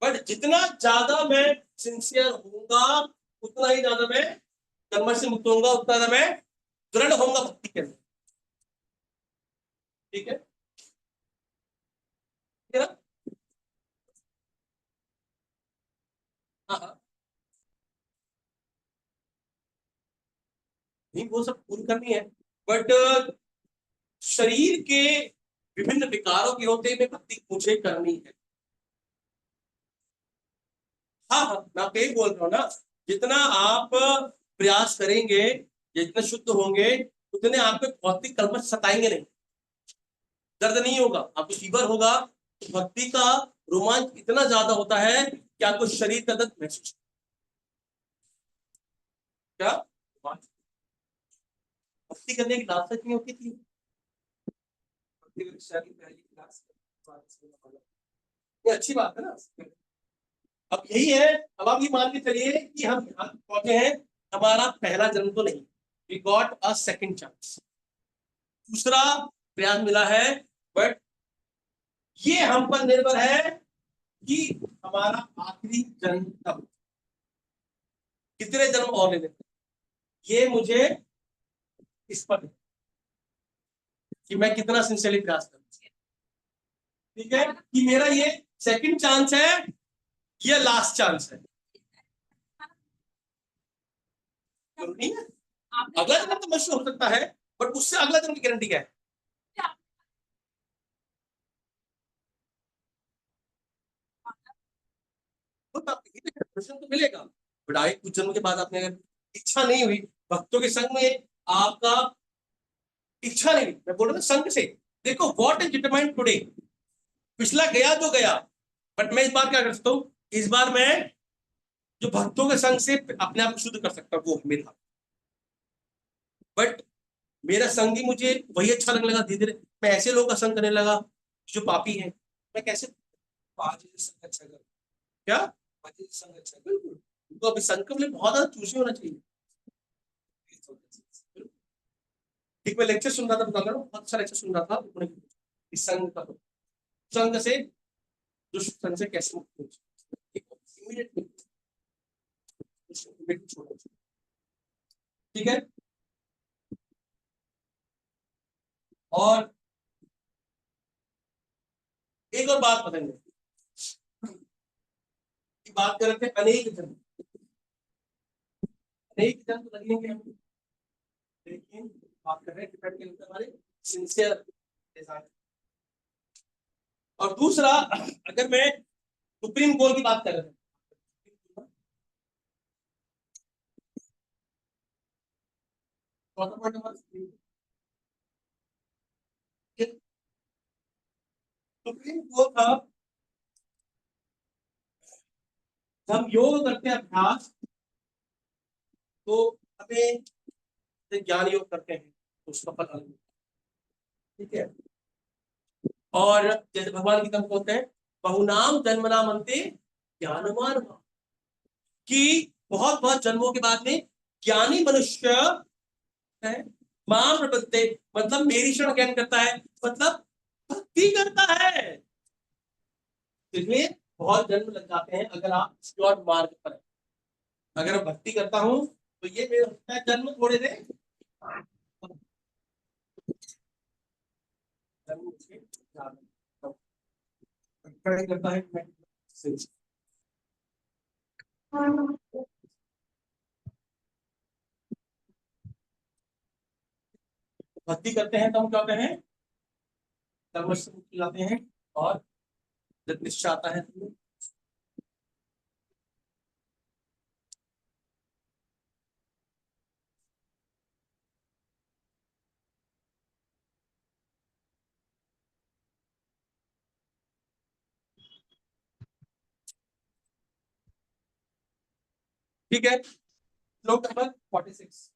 बट जितना ज्यादा मैं सिंसियर होऊंगा उतना ही ज्यादा मैं कर्म से मुक्त होऊंगा, उतना ज्यादा मैं दृढ़ होऊंगा भक्ति के अंदर। ठीक है, ठीक है ना? हाँ हाँ, नहीं वो सब पूरी करनी है, बट शरीर के विभिन्न विकारों के होते हुए भक्ति मुझे करनी है। हाँ हाँ, मैं आपको यही बोल रहा हूँ ना, जितना आप प्रयास करेंगे, जितने शुद्ध होंगे, उतने आपको भौतिक कर्म सताएंगे नहीं, दर्द नहीं होगा, आपको फीवर होगा तो भक्ति का रोमांच इतना ज्यादा होता है कि आपको शरीर का दर्द महसूस क्या भक्ति करने की लालसा नहीं होती थी। ये अच्छी बात है ना। अब यही है, अब आप ये मान के चलिए कि हम यहाँ पहुंचे हैं, हमारा पहला जन्म तो नहीं, we got a second chance, दूसरा प्रयास मिला है, बट ये हम पर निर्भर है कि हमारा आखिरी जन्म कब, कितने जन्म और लेने, ये मुझे इस पर है कि मैं कितना सिंसियरली प्रयास करूं। ठीक है, कि मेरा ये सेकंड चांस है, ये लास्ट चांस है, नहीं है? अगला जन्म तो मुश्किल हो सकता है, बट उससे अगला जन्म की गारंटी क्या है? प्रश्न तो मिलेगा, बट आए कुछ जन्म के बाद आपने अगर इच्छा नहीं हुई भक्तों के संग में, आपका इच्छा नहीं हुई, मैं बोल रहा हूँ संग से, देखो व्हाट इज डिटरमाइंड टुडे, पिछला गया तो गया, बट मैं इस बार क्या कर सकता हूँ, इस बार मैं जो भक्तों के संग से अपने आप को शुद्ध कर सकता हूँ वो मेरा, बट मेरा संग ही मुझे वही अच्छा लगने लगा, धीरे धीरे मैं ऐसे लोगों का संग करने लगा जो पापी है, मैं कैसे संग अच्छा कर, क्या संग अच्छा, बिल्कुल उनको अभी संग के लिए बहुत ज्यादा चूजी होना चाहिए। एक मैं लेक्चर सुन रहा था, बता रहा हूँ बहुत अच्छा लेक्चर सुन रहा था, इस संग का, संग से दुष्ट संग से कैसे मुक्त हो, इमीडिएटली, ठीक है। और एक और बात बताएंगे, बात कर रहे थे अनेक जन्म, अनेक जन्म तो लगेंगे हम, लेकिन बात कर रहे हैं डिपेंड करते हमारे सिंसियर डिजाइन। और दूसरा, अगर मैं सुप्रीम गोल की बात कर रहे हैं, सुप्रीम गोल था, हम योग करते हैं अभ्यास, तो हमें ज्ञान योग करते हैं तो उसका फल अलग, ठीक है। और जैसे भगवान गीता में बोलते हैं, बहुनाम जन्मनाम अंते ज्ञानवान, कि बहुत बहुत जन्मों के बाद में ज्ञानी मनुष्य है, मां प्रपत्ते, मतलब मेरी शरण ज्ञान करता है, मतलब भक्ति करता है, इसलिए बहुत जन्म लग जाते हैं अगर आप श्योर मार्ग पर है। अगर मैं भक्ति करता हूं तो ये मेरा जन्म थोड़े दे, जन्म करता है, भक्ति करते हैं तो हम क्या होते हैं, कर्म से मुक्त जाते हैं, और जब निश्चय आता है तो, ठीक है। श्लोक नंबर 46,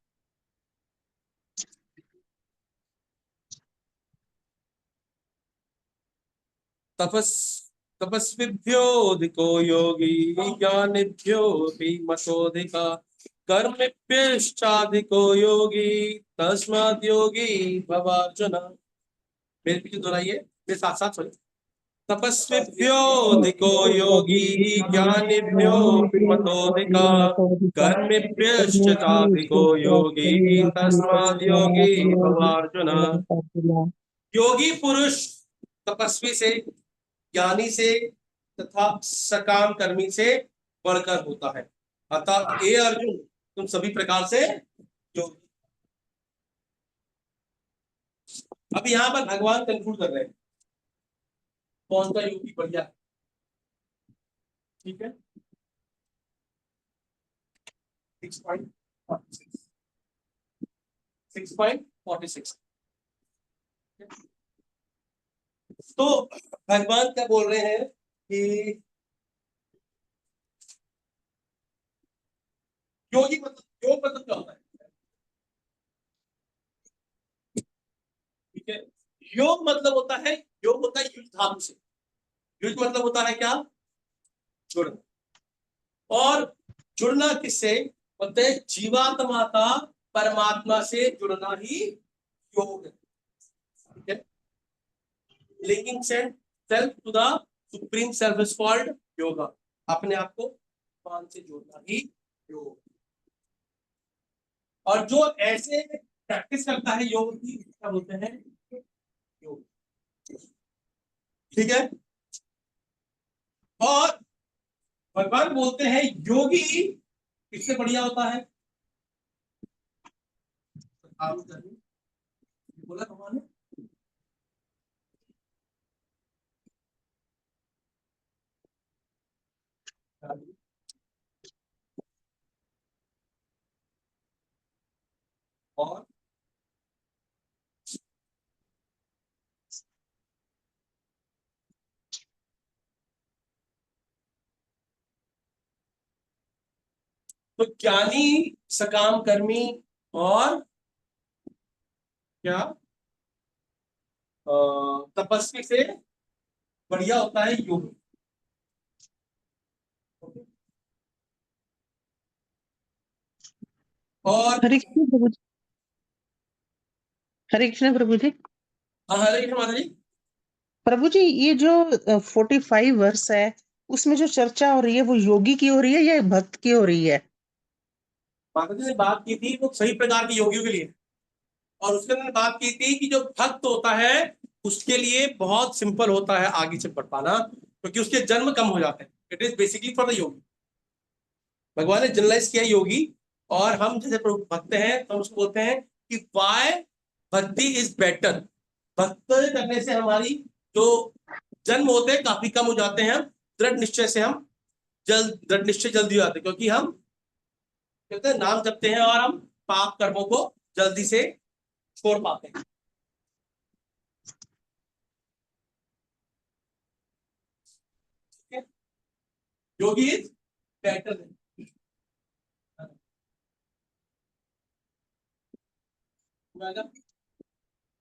तपस्विभ्योऽधिको योगी ज्ञानिभ्योऽपि मतोऽधिका कर्मभ्यश्चाधिको योगी तस्मात् योगी भवार्जुन। मेरे पीछे दोहराइए, मेरे साथ साथ सुनिए। तपस्विभ्योऽधिको योगी ज्ञानिभ्योऽपि मतोऽधिका कर्मभ्यश्चाधिको योगी तस्मात् योगी भवार्जुन। योगी पुरुष तपस्वी से, ज्ञानी से तथा सकाम कर्मी से बढ़कर होता है। अतः हे अर्जुन, तुम सभी प्रकार से योगी। अब यहाँ पर भगवान कंक्लूड कर रहे हैं कौन सा योगी बढ़िया है। ठीक है, 6.46 तो भगवान क्या बोल रहे हैं कि योगी मतलब, योग मतलब क्या होता है? ठीक है, योग मतलब होता है, योग होता है युज धातु से। युज मतलब होता है क्या? जुड़ना। और जुड़ना किससे? बोलते हैं जीवात्मा का परमात्मा से जुड़ना ही योग है। ठीक है, linking self to the supreme self is called yoga. अपने आप को भगवान से जोड़ना ही योग। और जो ऐसे प्रैक्टिस करता है योग की, क्या बोलते हैं? योग। ठीक है, और भगवान बोलते हैं योगी इससे बढ़िया होता है। बोला भगवान ने, और तो ज्ञानी, सकाम कर्मी और क्या तपस्वी से बढ़िया होता है योग। और हरे कृष्ण प्रभु जी। हरे कृष्ण प्रभु जी। हरे कृष्ण माता जी। प्रभु जी, ये जो 45 वर्ष है, उसमें जो चर्चा हो रही है वो योगी की हो रही है या भक्त की हो रही है? माता जी ने बात की थी वो सही प्रकार के योगियों के लिए, और उसके अंदर बात की थी कि जो भक्त होता है उसके लिए बहुत सिंपल होता है आगे से बढ़ पाना, क्योंकि उसके जन्म कम हो जाते हैं। It is basically for the yogi. भगवान ने जनरलाइज किया योगी, और हम जैसे भक्त हैं तो हम उसको बोलते हैं कि वाई भक्ति इज बेटर। भक्त करने से हमारी जो जन्म होते हैं काफी कम हो जाते हैं। दृढ़ निश्चय से हम दृढ़ निश्चय जल्दी हो जाते हैं, क्योंकि हम कहते हैं नाम जपते हैं और हम पाप कर्मों को जल्दी से छोड़ पाते हैं। ठीक है, योगी इज बेटर।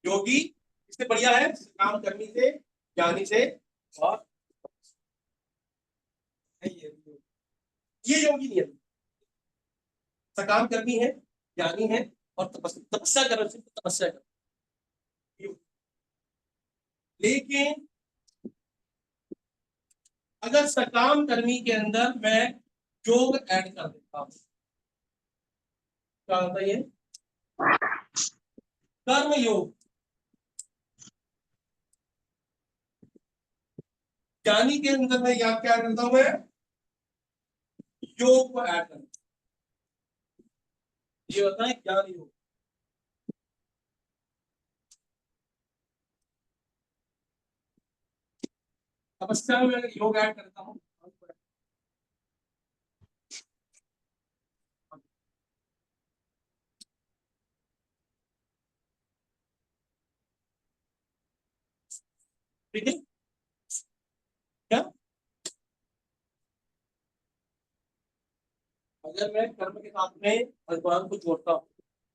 योगी इससे बढ़िया है काम करने से, ज्ञानी से, और ये योगी नहीं है। सकाम कर्मी है, ज्ञानी है, और तपस्या कर तपस्या कर। लेकिन अगर सकाम कर्मी के अंदर मैं योग ऐड कर देता हूं, क्या होता है? कर्म योग। ज्ञानी के अंदर मैं क्या क्या करता हूं? मैं योग को ऐड करता हूं। ये होता है ज्ञान योग। तपस्या में मैं योग ऐड करता हूं। ठीक है, क्या अगर मैं कर्म के साथ में भगवान को जोड़ता हूँ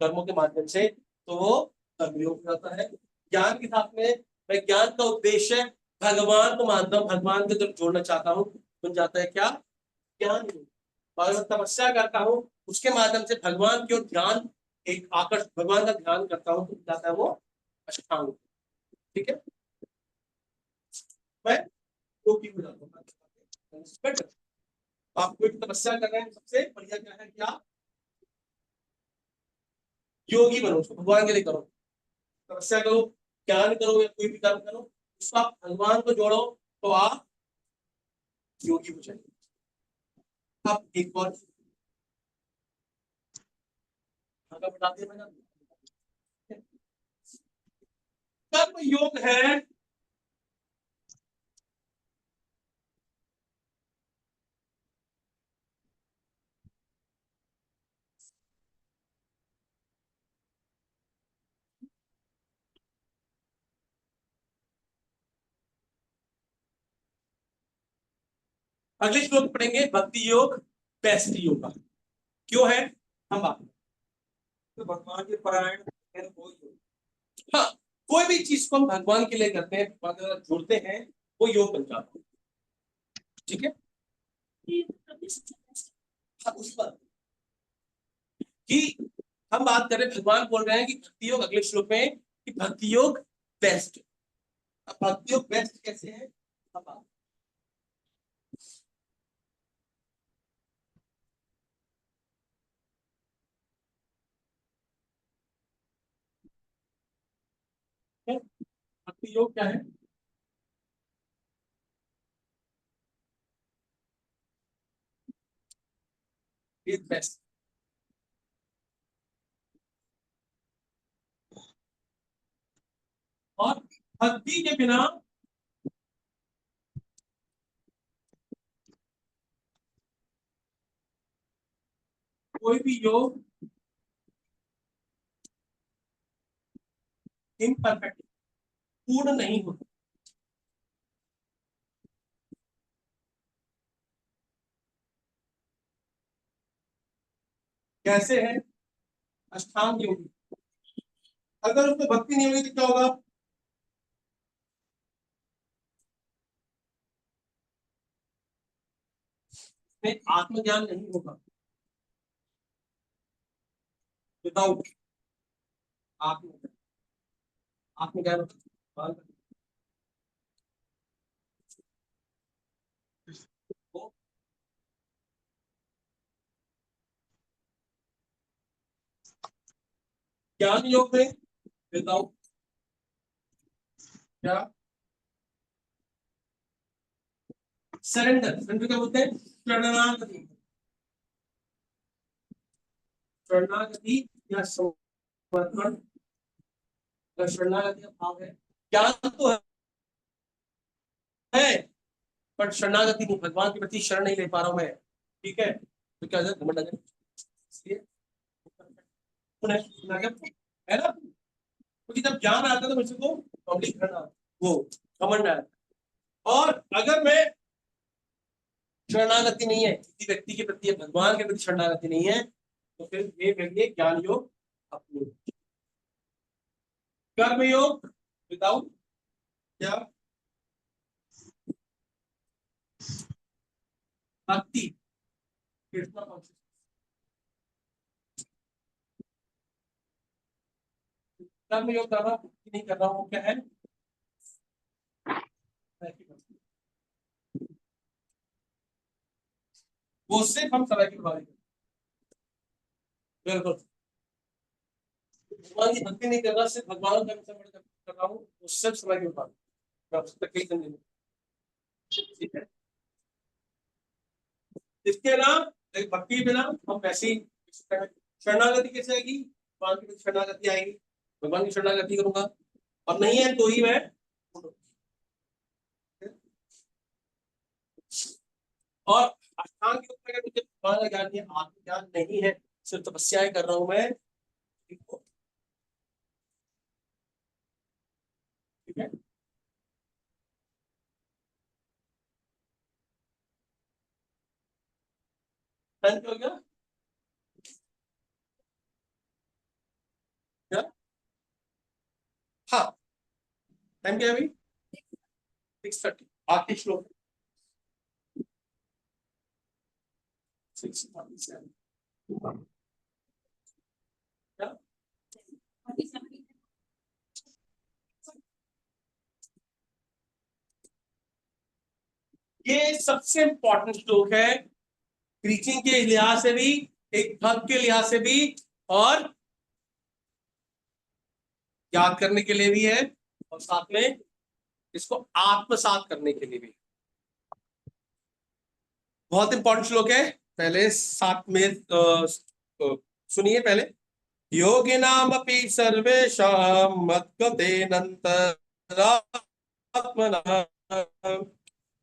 कर्मों के माध्यम से, तो वो कर्मयोग हो जाता है। ज्ञान के साथ में मैं ज्ञान का उद्देश्य भगवान को मानता हूँ, भगवान को जब जोड़ना चाहता हूँ बन जाता है क्या, ज्ञान योग। और मैं तपस्या करता हूँ उसके माध्यम से भगवान की ओर ध्यान, एक आकर्षण, भगवान का ध्यान करता हूँ तो जाता है वो अष्टांग। ठीक है, मैं योगी हो जाता हूँ। बट आप कोई तपस्या कर रहे हैं, सबसे बढ़िया क्या है कि आप योगी बनो, उसको भगवान के लिए करो, तपस्या करो, ज्ञान करो या कोई भी कर्म करो, उसको आप भगवान को जोड़ो तो आप योगी हो जाएंगे। आप एक और बता दिया मैंने, कर्म योग है अगले श्लोक पढ़ेंगे, भक्ति योग बेस्ट योग का क्यों है हम बात, तो भगवान के परायण हाँ, कोई भी चीज को हम भगवान के लिए करते हैं, भगवान के साथ जुड़ते हैं, वो योग बन जाता है। ठीक है, हाँ, उस बात कि हम बात कर रहे हैं, भगवान बोल रहे हैं कि भक्ति योग अगले श्लोक में कि भक्ति योग बेस्ट। अब भक्ति योग बेस्ट कैसे है, अब बात है। भक्ति योग क्या है, इज बेस्ट। और भक्ति के बिना कोई भी योग इम्परफेक्ट, पूर्ण नहीं होता। कैसे है, अष्टांग योग, अगर उसमें भक्ति नहीं होगी तो क्या होगा, में आत्मज्ञान नहीं होगा, विदाउट आत्मज्ञान, आत्मज्ञान होता है। तो ज्ञान योग में विदाउट क्या, सरेंडर, सरेंडर क्या बोलते हैं, शरणागति, शरणागति या समर्पण, शरणागति का भाव है, ज्ञान तो है बट शरणागति नहीं, भगवान के प्रति शरण नहीं ले पा रहा हूं मैं। ठीक है, तो क्या घमंड आ जाए, इसलिए है ना, क्योंकि जब ज्ञान आता है तो मुझे को पब्लिक करना, वो घमंड आता है। और अगर मैं शरणागति नहीं है किसी व्यक्ति के प्रति, भगवान के प्रति शरणागति नहीं है, तो फिर ये व्यक्ति ज्ञान योग अपूर्ण, कर्म योग विदाउट क्या, भक्ति, कृष्णा कॉन्शियस, कर्म योग कर रहा हूँ भक्ति नहीं कर रहा हूँ, क्या है, वो सिर्फ हम समय की बर्बादी बिल्कुल, भगवान की भक्ति नहीं कर रहा, सिर्फ भगवान का कर रहा हूँ, वो सिर्फ समय की बर्बादी, कई समझे। ठीक है, इसके अलावा भक्ति के बिना हम वैसे ही शरणागति कैसे आएगी, भगवान की शरणागति आएगी, भगवान की शरणागति करूंगा, और नहीं है तो ही मैं, और अष्टांग योग में अगर मुझे भगवान का ज्ञान नहीं है, आत्मज्ञान नहीं है, सिर्फ तपस्याएं कर रहा हूं मैं, ठीक है, टाइम क्या हो गया, क्या, हाँ, टाइम क्या है अभी, 630 आखिरी श्लोक 647 क्या? ये सबसे इंपॉर्टेंट श्लोक है प्रीचिंग के लिहाज से भी, एक भक्त के लिहाज से भी, और याद करने के लिए भी है, और साथ में इसको आत्मसात करने के लिए भी। बहुत इंपॉर्टेंट श्लोक है। पहले साथ में सुनिए पहले। योगिनामपि सर्वेषां मद्गतेनन्तरात्मना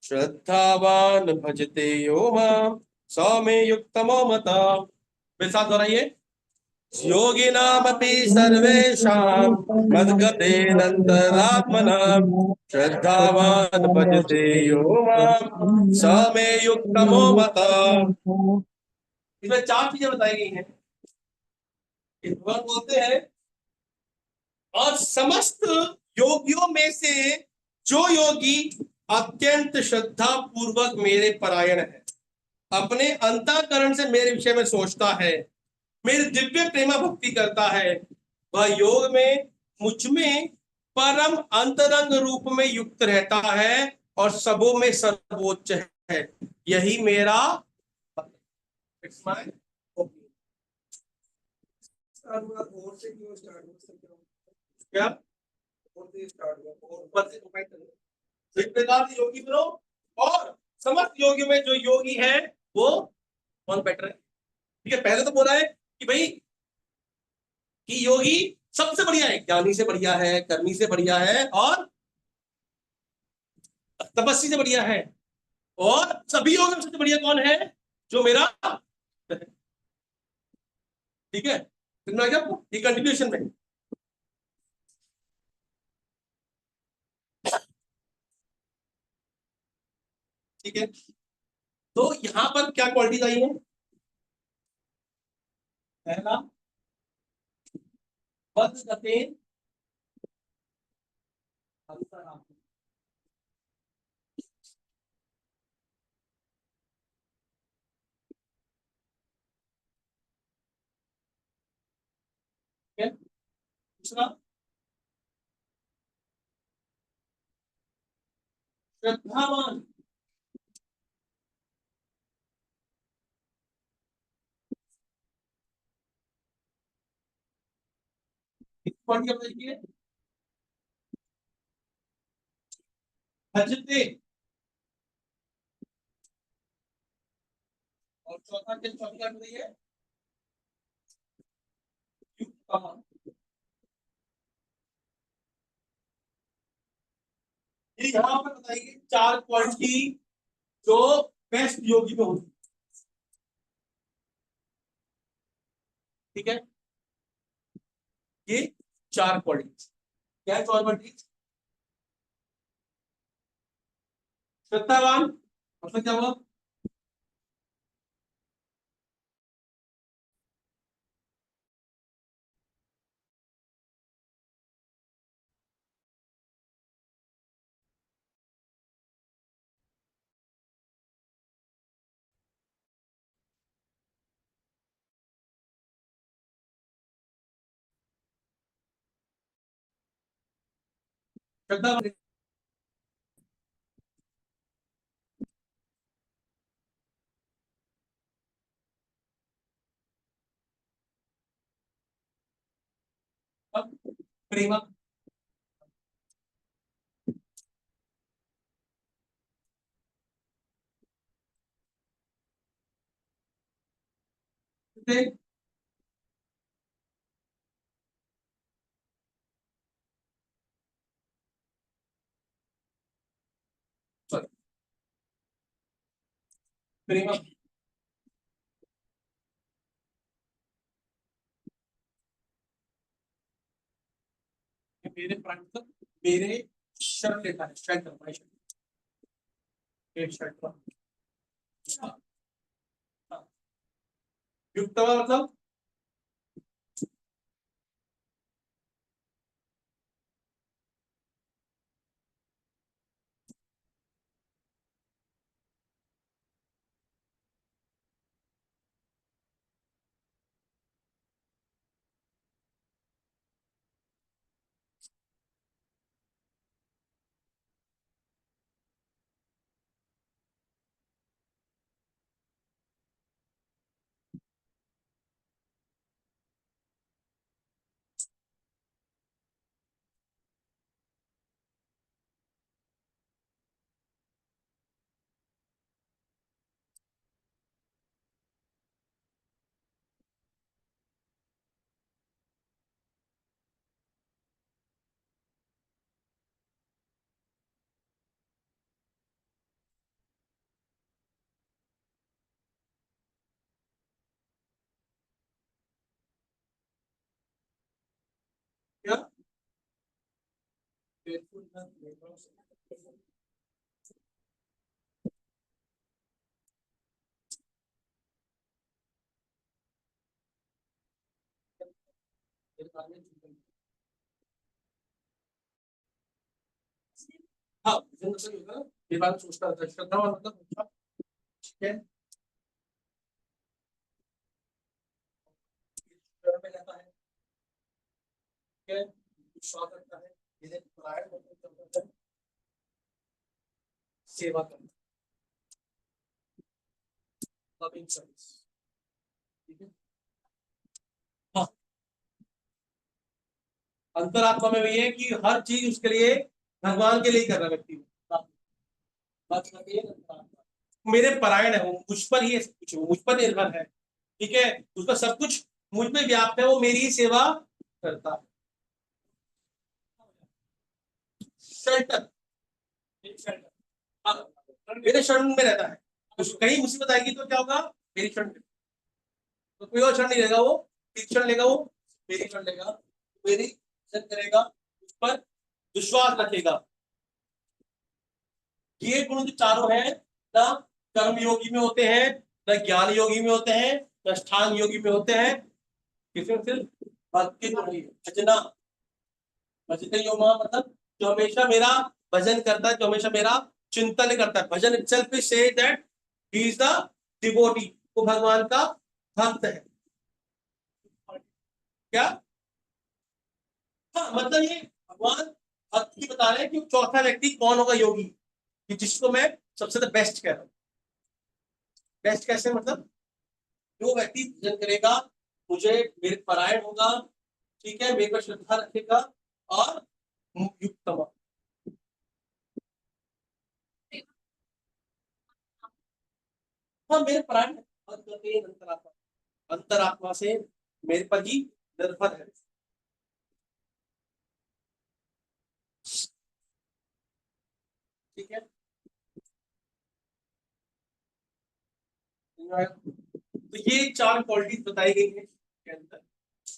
श्रद्धावान भजते यो मां स मे युक्तमो मता। मेरे साथ दोहराइए। योगिनामपि सर्वेषां मद्गतेनन्तरात्मना श्रद्धावान भजते यो मां स मे युक्तमो मता। इसमें 4 चीजें बताई गई हैं। भगवान बोलते हैं और समस्त योगियों में से जो योगी अत्यंत श्रद्धा पूर्वक मेरे परायण है, अपने अंतःकरण से मेरे विषय में सोचता है, मेरी दिव्य प्रेमा भक्ति करता है, वह योग में मुझ में परम अंतरंग रूप में युक्त रहता है और सबों में सर्वोच्च है। यही मेरा क्या इस प्रकार से योगी बनो, और समस्त योगी में जो योगी है वो कौन बेटर है? ठीक है, पहले तो बोला है कि भाई कि योगी सबसे बढ़िया है, ज्ञानी से बढ़िया है, कर्मी से बढ़िया है, और तपस्वी से बढ़िया है, और सभी योगी में सबसे बढ़िया कौन है? जो मेरा। ठीक है, समझ गया आपको? ये कंटिन्यूएशन में। ठीक है, तो यहां पर क्या क्वालिटीज आई है? पहला बद्ध गतेन अंतरात्मा। ठीक है, दूसरा श्रद्धावान। क्वालिटी बताइए। भजते। और चौथा क्या? चौथी क्या बताइए? युक्तम। ये यहाँ पर बताइए 4 क्वालिटी जो बेस्ट योगी में होती है। ठीक है, ये 4 क्वालिटी क्या है? 4 क्वालिटी। श्रद्धावान मतलब क्या हुआ? श्रद्धावान प्रेमा। सॉरी, प्रेमा। मेरे प्राण तक मेरे शर्ट लेता है, शर्ट माय शर्ट, एक शर्ट का। हाँ, हाँ। युक्तवा मतलब हाँ विजन तो सही होगा ना, ये बात सोचता था श्रद्धा मतलब अच्छा, ठीक है में रहता है, ठीक है विश्वास रखता है, इन्हें परायण होता है, सेवा करना, लविंग सर्विस, ठीक है। हाँ अंतरात्मा में भी है कि हर चीज उसके लिए भगवान के लिए कर रहा व्यक्ति बात करती है अंतरात्मा। मेरे परायण है वो, मुझ पर ही सब कुछ, मुझ पर निर्भर है, ठीक है उसका सब कुछ मुझ में व्याप्त है, वो मेरी ही सेवा करता है। शेल्टर, हाँ, मेरे शरण में रहता है, कुछ कहीं मुसीबत आएगी तो क्या होगा, मेरी शरण में, तो कोई और शरण नहीं लेगा वो, शरण लेगा वो, मेरी शरण लेगा, मेरी इज्जत करेगा, उस पर विश्वास रखेगा। ये गुण जो चारों हैं ना, कर्म योगी में होते हैं, न ज्ञान योगी में होते हैं, न अष्टांग योगी में होते हैं, किसमें सिर्फ भक्ति गुण ही है। भजना, भजते यो मां मतलब जो हमेशा मेरा भजन करता है, जो हमेशा मेरा चिंतन करता है। Bhajan itself is say that he is the devotee, वो भगवान का भक्त है। क्या, हाँ मतलब ये भगवान भक्त की बता रहे हैं कि चौथा व्यक्ति कौन होगा योगी, कि जिसको मैं सबसे बेस्ट कह रहा हूँ। बेस्ट कैसे मतलब, जो व्यक्ति भजन करेगा, मुझे मेरे परायण होगा, ठीक है, मेरे पर श्रद्धा रखेगा और युक्तम, हाँ मेरे परायण है, अंतरात्मा, अंतरात्मा से मेरे पर ही निर्भर है, ठीक है। तो ये चार क्वालिटीज बताई गई है इसके अंदर,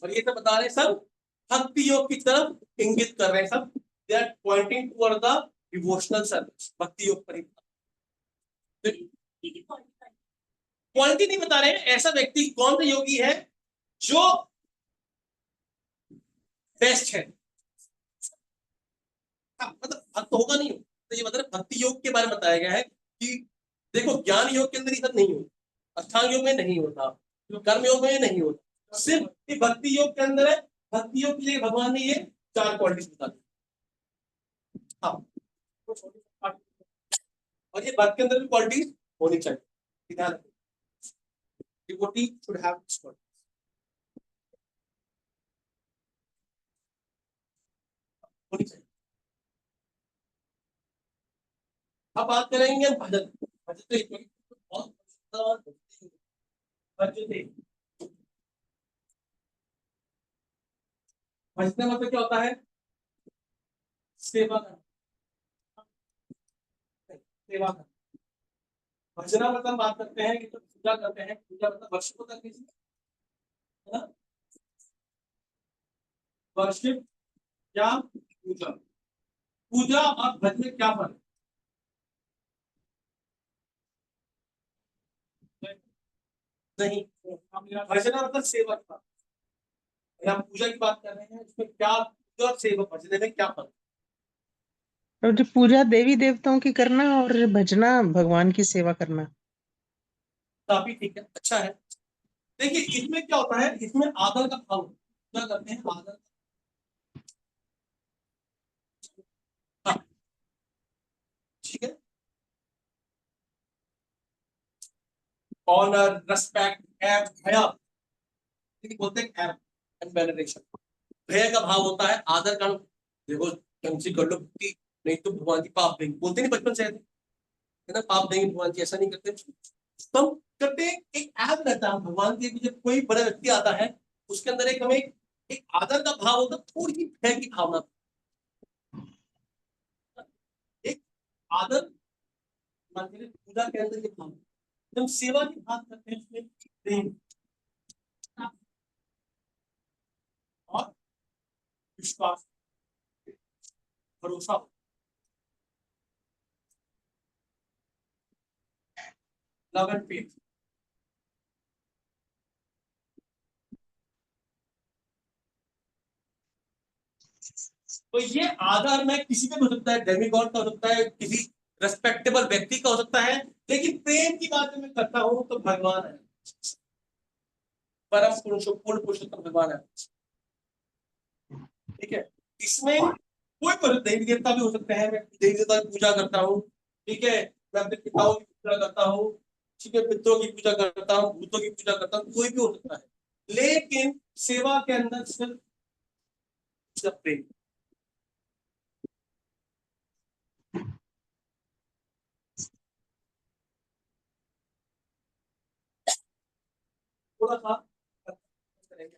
और ये तो बता रहे हैं सब भक्ति योग की तरफ इंगित कर रहे हैं सब, they are pointing toward the devotional service, भक्ति योग पर ही। क्वालिटी नहीं बता रहे हैं, ऐसा व्यक्ति कौन सा योगी है जो बेस्ट है, हाँ, मतलब भक्त होगा नहीं, तो ये मतलब भक्ति योग के बारे में बताया गया है कि देखो ज्ञान योग के अंदर ये सब नहीं होता, अष्टांग योग में नहीं होता, जो कर्म योग में नहीं होता, सिर्फ ये भक्ति योग के अंदर है। भक्ति योग के लिए भगवान ने ये चार क्वालिटीज बता दी। हाँ और ये भक्त के अंदर भी क्वालिटीज होनी चाहिए, ध्यान रखो, devotee should have this quality, होनी चाहिए। अब बात करेंगे हम भजन, भजन तो एक बहुत भजते, भजते मतलब क्या होता है, सेवा करना, सेवा करना। भजना मतलब बात करते हैं कि तो पूजा करते हैं, पूजा मतलब वर्शिप को करने से, है ना, वर्शिप या पूजा, पूजा और भजन में क्या फर्क है, नहीं, भजना मतलब सेवा की बात, हम पूजा की बात कर रहे हैं, इसमें क्या पूजा और सेवा भजने में क्या फर्क और जो पूजा देवी देवताओं की करना और भजना भगवान की सेवा करना। है, काफी ठीक है, अच्छा है। देखिए इसमें क्या होता है, इसमें आदर का भाव, क्या करते हैं आदर, हाँ ठीक है, ऑनर रेस्पेक्ट एव भय, बोलते हैं एव एंड वेनरेशन, भय का भाव होता है, आदर का, देखो कंसी कर लो कि नहीं तो भगवान की पाप देंगे, बोलते नहीं बचपन से, है ना, पाप देंगे भगवान की, ऐसा नहीं करते तो हम करते हैं, एक ऐप रहता है भगवान के, जब कोई बड़ा व्यक्ति आता है उसके अंदर एक हमें एक आदर का भाव होता है, थोड़ी सी भय की भावना, एक आदर, मान के लिए पूजा के अंदर ये भाव, जब हम सेवा की बात करते हैं उसमें प्रेम और विश्वास, भरोसा हो, लव एंड फेथ। तो ये आधार में किसी का हो सकता है, डेमिगॉड का हो सकता है, किसी रेस्पेक्टेबल व्यक्ति का हो सकता है, लेकिन प्रेम की बात मैं करता हूं तो भगवान है, परम पुरुष पूर्ण पुरुषोत्तम भगवान है। ठीक है, इसमें कोई देवी देवता भी हो सकते हैं, मैं देवी देवता की पूजा करता हूँ, ठीक है, मैं अपने पिताओं की पूजा करता हूँ, ठीक है, पितरों की पूजा करता हूँ, भूतों की पूजा करता हूँ, कोई भी हो सकता है, लेकिन सेवा के अंदर सिर्फ प्रेम। थोड़ा सा करेंगे।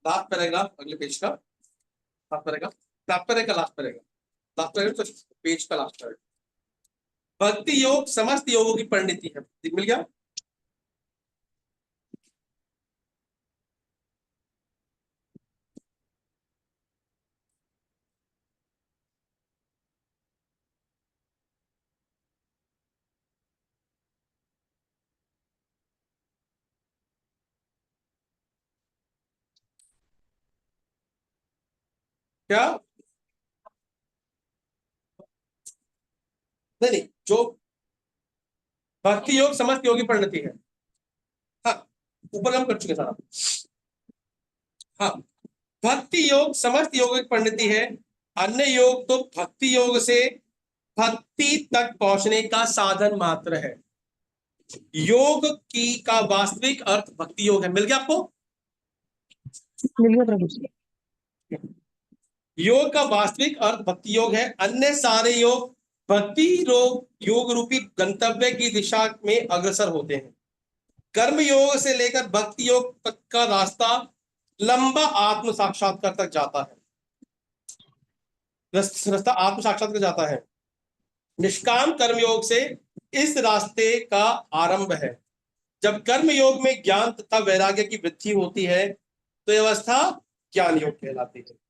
लास्ट पैराग्राफ अगले पेज का, last paragraph, last paragraph, last paragraph, last paragraph तो पेज का लास्ट पैराग्राफ। भक्ति योग समस्त योगों की परिणति है, मिल गया। क्या नहीं नहीं, जो भक्ति योग समस्त योग की परिणति है, हाँ ऊपर हम कर चुके सारा। हाँ, भक्ति योग समस्त योग की परिणति है, अन्य योग तो भक्ति योग से भक्ति तक पहुंचने का साधन मात्र है। योग की का वास्तविक अर्थ भक्ति योग है, मिल गया आपको? मिल गया प्रभु जी। योग का वास्तविक अर्थ भक्ति योग है, अन्य सारे योग भक्ति योग रूपी गंतव्य की दिशा में अग्रसर होते हैं। कर्म योग से लेकर भक्ति योग तक का रास्ता लंबा आत्म साक्षात्कार तक जाता है, रास्ता आत्म साक्षात्कार जाता है। निष्काम कर्म योग से इस रास्ते का आरंभ है। जब कर्म योग में ज्ञान तथा वैराग्य की वृद्धि होती है तो यह अवस्था ज्ञान योग कहलाती है।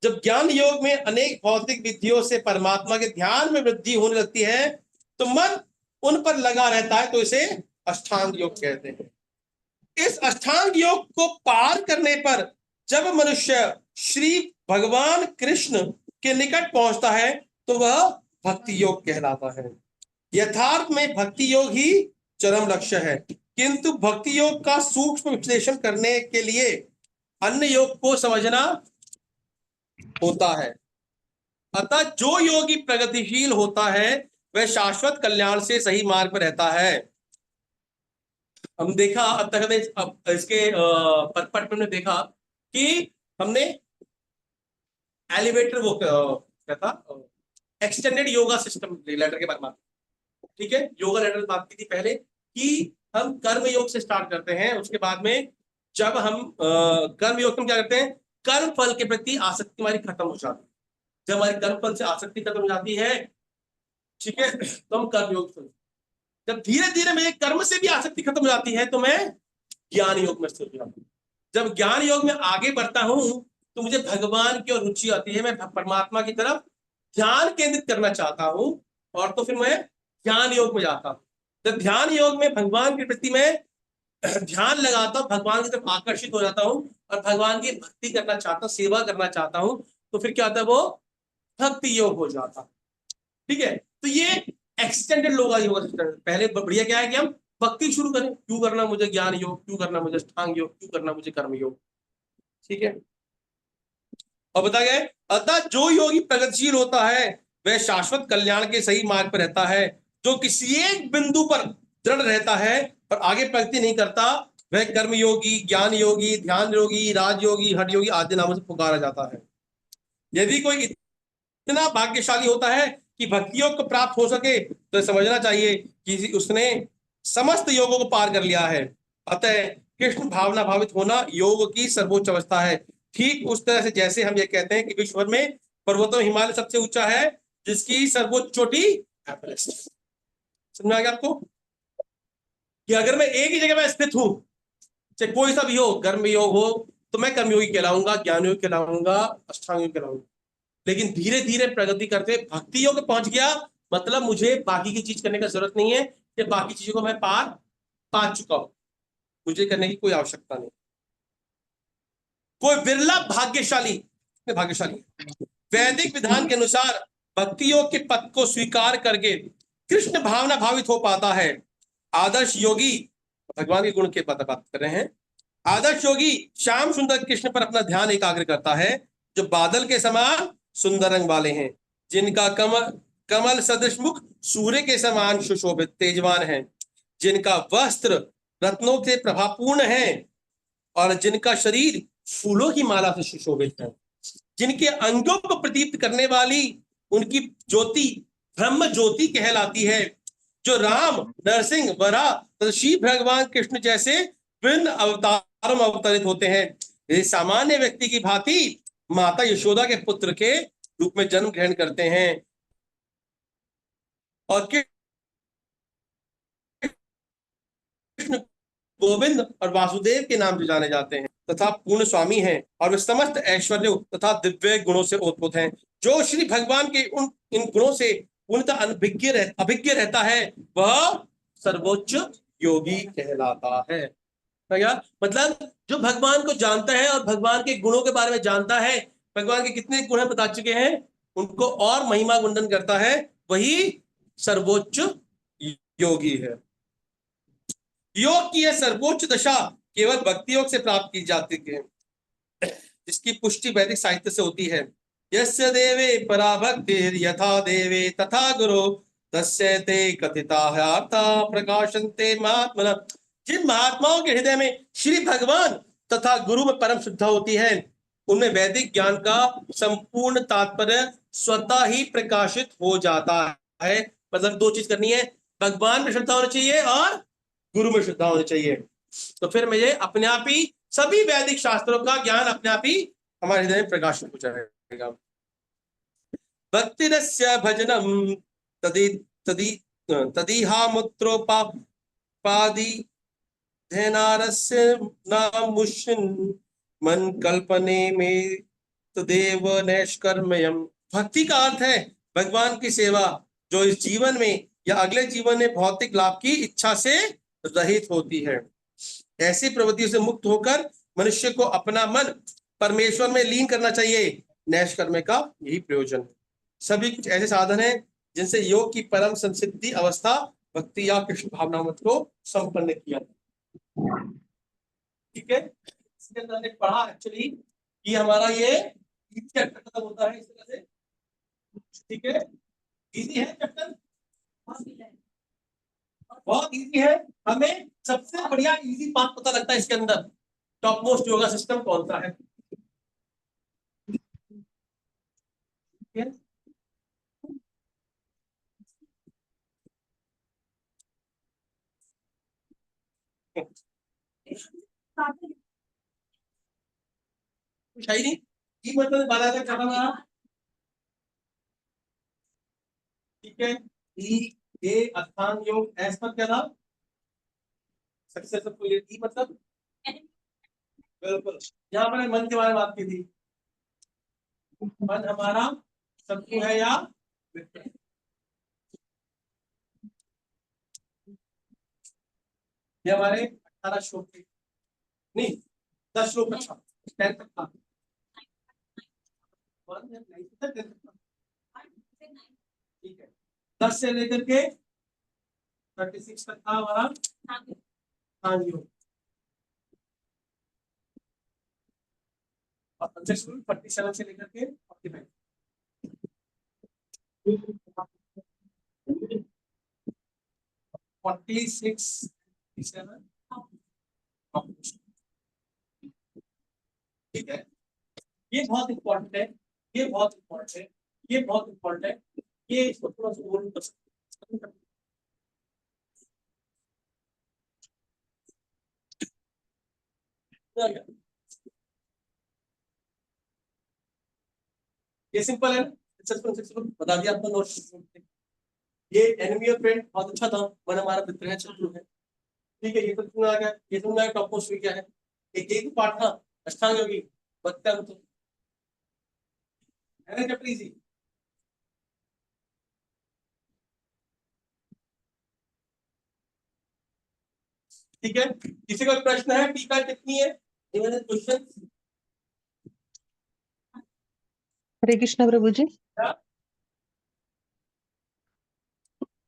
जब ज्ञान योग में अनेक भौतिक विधियों से परमात्मा के ध्यान में वृद्धि होने लगती है तो मन उन पर लगा रहता है, तो इसे अष्टांग योग कहते हैं। इस अष्टांग योग को पार करने पर जब मनुष्य श्री भगवान कृष्ण के निकट पहुंचता है तो वह भक्ति योग कहलाता है। यथार्थ में भक्ति योग ही चरम लक्ष्य है, किंतु भक्ति योग का सूक्ष्म विश्लेषण करने के लिए अन्य योग को समझना होता है। अतः जो योगी प्रगतिशील होता है वह शाश्वत कल्याण से सही मार्ग पर रहता है। हम देखा अब तक अब इसके पट में देखा कि हमने एलिवेटर वो क्या था, एक्सटेंडेड योगा सिस्टम लेटर के बारे में, ठीक है, योगा लेटर बात की थी पहले कि हम कर्म योग से स्टार्ट करते हैं, उसके बाद में जब हम कर्म योग में क्या करते हैं, कर्म फल के प्रति आसक्ति हमारी खत्म हो जाती है। जब हमारी कर्म फल से आसक्ति खत्म हो जाती है, ठीक है, तो हम कर्म योग से, जब धीरे धीरे मेरे कर्म से भी आसक्ति खत्म हो जाती है तो मैं ज्ञान योग में स्थित हो जाता हूँ। जब ज्ञान योग में आगे बढ़ता हूं तो मुझे भगवान की ओर रुचि आती है, मैं परमात्मा की तरफ ध्यान केंद्रित करना चाहता हूं, और तो फिर मैं ध्यान योग में जाता हूं। जब ध्यान योग में भगवान के प्रति मैं ध्यान लगाता हूं, भगवान की तरफ आकर्षित हो जाता हूं और भगवान की भक्ति करना चाहता हूं, सेवा करना चाहता हूं, तो फिर क्या होता है, वो भक्ति योग हो जाता। ठीक है, तो ये एक्सटेंडेड लोग योग। पहले बढ़िया क्या है कि हम भक्ति शुरू करें, क्यों करना मुझे ज्ञान योग, क्यों करना मुझे अष्टांग योग, क्यों करना मुझे कर्म योग। ठीक है, और बता गया, अतः जो योगी प्रगतिशील होता है वह शाश्वत कल्याण के सही मार्ग पर रहता है। जो किसी एक बिंदु पर दृढ़ रहता है और आगे प्रगति नहीं करता वह कर्म योगी, ज्ञान योगी, ध्यान योगी, राज योगी, हठ योगी आदि नामों से पुकारा जाता है। यदि कोई इतना भाग्यशाली होता है कि भक्ति योग को प्राप्त हो सके तो समझना चाहिए कि उसने समस्त योगों को पार कर लिया है। अतः कृष्ण भावना भावित होना योग की सर्वोच्च अवस्था है। ठीक उस तरह से जैसे हम ये कहते हैं कि विश्व में पर्वतों हिमालय सबसे ऊंचा है, जिसकी सर्वोच्च चोटी एवरेस्ट। समझ में आ गया आपको कि अगर मैं एक ही जगह में स्थित हूं, चाहे कोई सा भी हो, कर्म योग हो, तो मैं कर्मयोगी कहलाऊंगा, ज्ञान योग कहलाऊंगा, अष्टांग योग कहलाऊंगा। लेकिन धीरे धीरे प्रगति करते भक्ति योग पहुंच गया, मतलब मुझे बाकी की चीज करने का जरूरत नहीं है, कि बाकी चीजों को मैं पार पा चुका हूं, मुझे करने की कोई आवश्यकता नहीं। कोई बिरला भाग्यशाली भाग्यशाली वैदिक विधान के अनुसार भक्ति योग के पद को स्वीकार करके कृष्ण भावना भावित हो पाता है। आदर्श योगी, भगवान के गुण के बात कर रहे हैं, आदर्श योगी श्याम सुंदर कृष्ण पर अपना ध्यान एकाग्र करता है, जो बादल के समान सुंदर रंग वाले हैं, जिनका कमल कमल सदृश मुख सूर्य के समान सुशोभित तेजवान है, जिनका वस्त्र रत्नों से प्रभापूर्ण है और जिनका शरीर फूलों की माला से सुशोभित है, जिनके अंगों को प्रदीप्त करने वाली उनकी ज्योति ब्रह्म ज्योति कहलाती है, जो राम, नरसिंह, वराह तथा शिव भगवान कृष्ण जैसे विभिन्न अवतारों में अवतरित होते हैं। ये सामान्य व्यक्ति की भांति माता यशोदा के पुत्र के रूप में जन्म ग्रहण करते हैं और कृष्ण, गोविंद और वासुदेव के नाम से जाने जाते हैं तथा पूर्ण स्वामी हैं, और वे समस्त ऐश्वर्य तथा दिव्य गुणों से ओतप्रोत हैं। जो श्री भगवान के इन गुणों से पूर्णतः अभिज्ञ रहता है, वह सर्वोच्च योगी कहलाता है। क्या मतलब, जो भगवान को जानता है और भगवान के गुणों के बारे में जानता है, भगवान के कितने गुण बता चुके हैं, उनको और महिमा गुंडन करता है, वही सर्वोच्च योगी है। योग की यह सर्वोच्च दशा केवल भक्ति योग से प्राप्त की जाती है, जिसकी पुष्टि वैदिक साहित्य से होती है। यस्य देवे परा भक्तिर् यथा देवे तथा गुरु तस्य ते कथितार्था प्रकाशन्ते महात्मना। जिन महात्माओं के हृदय में श्री भगवान तथा गुरु में परम श्रद्धा होती है, उनमें वैदिक ज्ञान का संपूर्ण तात्पर्य स्वतः ही प्रकाशित हो जाता है। मतलब दो चीज करनी है, भगवान में श्रद्धा होनी चाहिए और गुरु में श्रद्धा होनी चाहिए, तो फिर मुझे अपने आप ही सभी वैदिक शास्त्रों का ज्ञान अपने आप ही हमारे हृदय में प्रकाशित हो जाएगा। भक्तिरस्य भजनम तदि तदि तदीहामुत्रोपादि धेनारस्य नामुष्यन् मन कल्पने में तदेव नैष्कर्म्यम्। भक्ति का अर्थ है भगवान की सेवा, जो इस जीवन में या अगले जीवन में भौतिक लाभ की इच्छा से रहित होती है। ऐसी प्रवृत्तियों से मुक्त होकर मनुष्य को अपना मन परमेश्वर में लीन करना चाहिए। नैष्कर्म्य का यही प्रयोजन है। सभी कुछ ऐसे साधन हैं जिनसे योग की परम संसिद्धि अवस्था भक्ति या कृष्ण भावनामत को संपन्न किया। ठीक है, इसके अंदर हमने पढ़ा एक्चुअली कि हमारा ये चैप्टर खत्म होता है इस तरह से। ठीक है, इजी है चैप्टर, बहुत इजी है। हमें सबसे बढ़िया इजी बात पता लगता है इसके अंदर, टॉप मोस्ट योगा सिस्टम कौन सा है। कुछ है ही नहीं, ई मतलब 12 तक खत्म है। ठीक है, ई ए अस्थान योग, एस पर क्या था, सक्सेसफुल। ई मतलब बिल्कुल, यहाँ मैंने मन के बारे में बात की थी, मन हमारा शत्रु है या मित्र है। ये हमारे 18 श्लोक थे, नहीं 10 श्लोक, अच्छा 10 तक था। ठीक है, 10 से लेकर के 36 तक था हमारा हाँ योग, और 47 से लेकर के 45। ठीक है, ये बहुत इंपॉर्टेंट है, ये बहुत इंपॉर्टेंट है, ये बहुत इंपॉर्टेंट है, ये इसको थोड़ा सा बोलूं तो ये सिंपल है, सक्सेसफुल बता दिया आपको नोट्स। ये एनिमी ऑफ फ्रेंड बहुत अच्छा था, मन हमारा मित्र है, शत्रु है। ठीक है, ये तो सुना गया, ये सुना है टॉप मोस्ट क्या है, एक पार्ट था अष्टांग योगी, बदता है तो है ना चैप्टर इजी। ठीक है, किसी का प्रश्न है, टीका कितनी है, क्वेश्चन। हरे कृष्ण प्रभु जी। हरे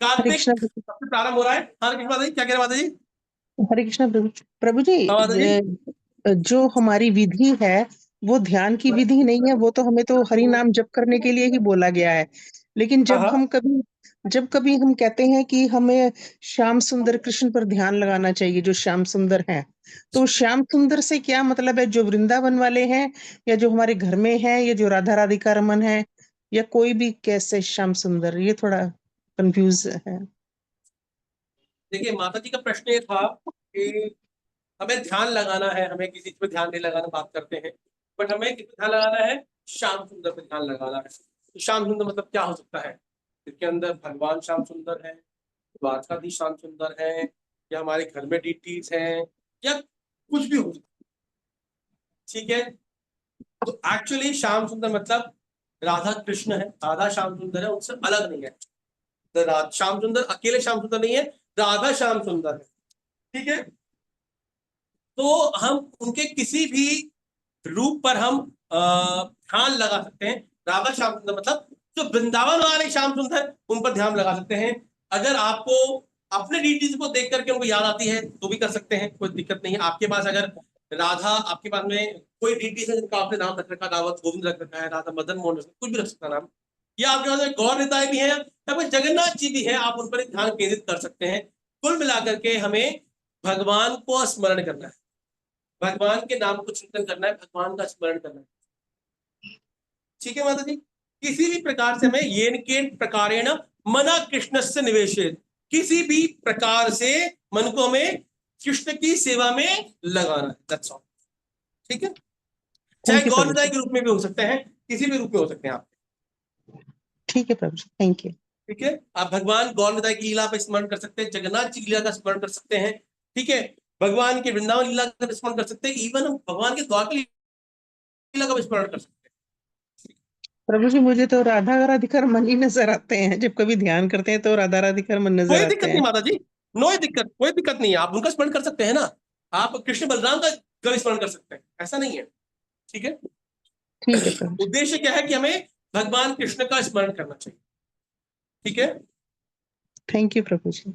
कार्तिक कृष्ण प्रभु। सबसे प्रारंभ हो रहा है। हाँ कृष्ण माता जी, क्या कह रहे माता जी? हरे कृष्ण प्रभु। प्रभु जी, हाँ माता जी। जो हमारी विधि है वो ध्यान की विधि नहीं है, वो तो हमें तो हरि नाम जप करने के लिए ही बोला गया है। लेकिन हाँ जब कभी हम कहते हैं कि हमें श्याम सुंदर कृष्ण पर ध्यान लगाना चाहिए, जो श्याम सुंदर हैं, तो श्याम सुंदर से क्या मतलब है? जो वृंदावन वाले हैं, या जो हमारे घर में है, या जो राधा राधिका रमन है, या कोई भी कैसे श्याम सुंदर? ये थोड़ा कंफ्यूज है। देखिए माता जी का प्रश्न ये था कि हमें ध्यान लगाना है, हमें किसी चीज पे ध्यान नहीं लगाना, बात करते हैं, बट हमें किस पे ध्यान लगाना है? श्याम सुंदर पे ध्यान लगाना है। तो श्याम सुंदर मतलब क्या हो सकता है? इसके अंदर भगवान श्याम सुंदर है, द्वारकाधीश श्याम सुंदर है, या हमारे घर में डीटीज हैं, या कुछ भी हो सकता है। ठीक है, तो एक्चुअली श्याम सुंदर मतलब राधा कृष्ण है, राधा श्याम सुंदर है, उनसे अलग नहीं है। तो श्याम सुंदर अकेले श्याम सुंदर नहीं है, राधा श्याम सुंदर है। ठीक है, तो हम उनके किसी भी रूप पर हम ध्यान लगा सकते हैं। राधा श्याम सुंदर मतलब जो वृंदावन वाले श्याम सुंदर, उन पर ध्यान लगा सकते हैं। अगर आपको अपने डीटीज को देख करके उनको याद आती है तो भी कर सकते हैं, कोई दिक्कत नहीं है। आपके पास अगर राधा, आपके पास में कोई डीटीज है जिनका आपने नाम रख रखा, दावत गोविंद रख रखा है, राधा मदन मोहन, कुछ भी रख सकता नाम, या आपके पास गौर निताय भी है, या कोई जगन्नाथ जी भी है, आप उन पर ध्यान केंद्रित कर सकते हैं। कुल मिलाकर के हमें भगवान को स्मरण करना है, भगवान के नाम को चिंतन करना है, भगवान का स्मरण करना है। ठीक है माता जी, किसी भी प्रकार से हमें येन केन प्रकारेण मना कृष्ण से निवेशित, किसी भी प्रकार से मन को हमें कृष्ण की सेवा में लगाना है, दैट्स ऑल। ठीक है, चाहे थैंक यू गौर प्रभु निताय जी। के रूप में भी हो सकते हैं, किसी भी रूप में हो सकते हैं आप। ठीक है प्रभु जी, थैंक यू। ठीक है, आप भगवान गौर निताय की लीला का स्मरण कर सकते हैं, जगन्नाथ जी की लीला का स्मरण कर सकते हैं। ठीक है, भगवान के वृंदावन लीला का स्मरण कर सकते हैं, इवन हम भगवान के द्वारका लीला का स्मरण कर सकते हैं। प्रभु जी, मुझे तो राधा राधिका मन ही नजर आते हैं, जब कभी ध्यान करते हैं तो राधा राधिका मन नजर कोई आते दिक्कत नहीं हैं। माता जी, कोई दिक्कत नहीं है, आप उनका स्मरण कर सकते हैं ना, आप कृष्ण बलराम का स्मरण कर सकते हैं, ऐसा नहीं है। ठीक है, ठीक है प्रभु जी। उद्देश्य क्या है कि हमें भगवान कृष्ण का स्मरण करना चाहिए। ठीक है, थैंक यू प्रभु जी।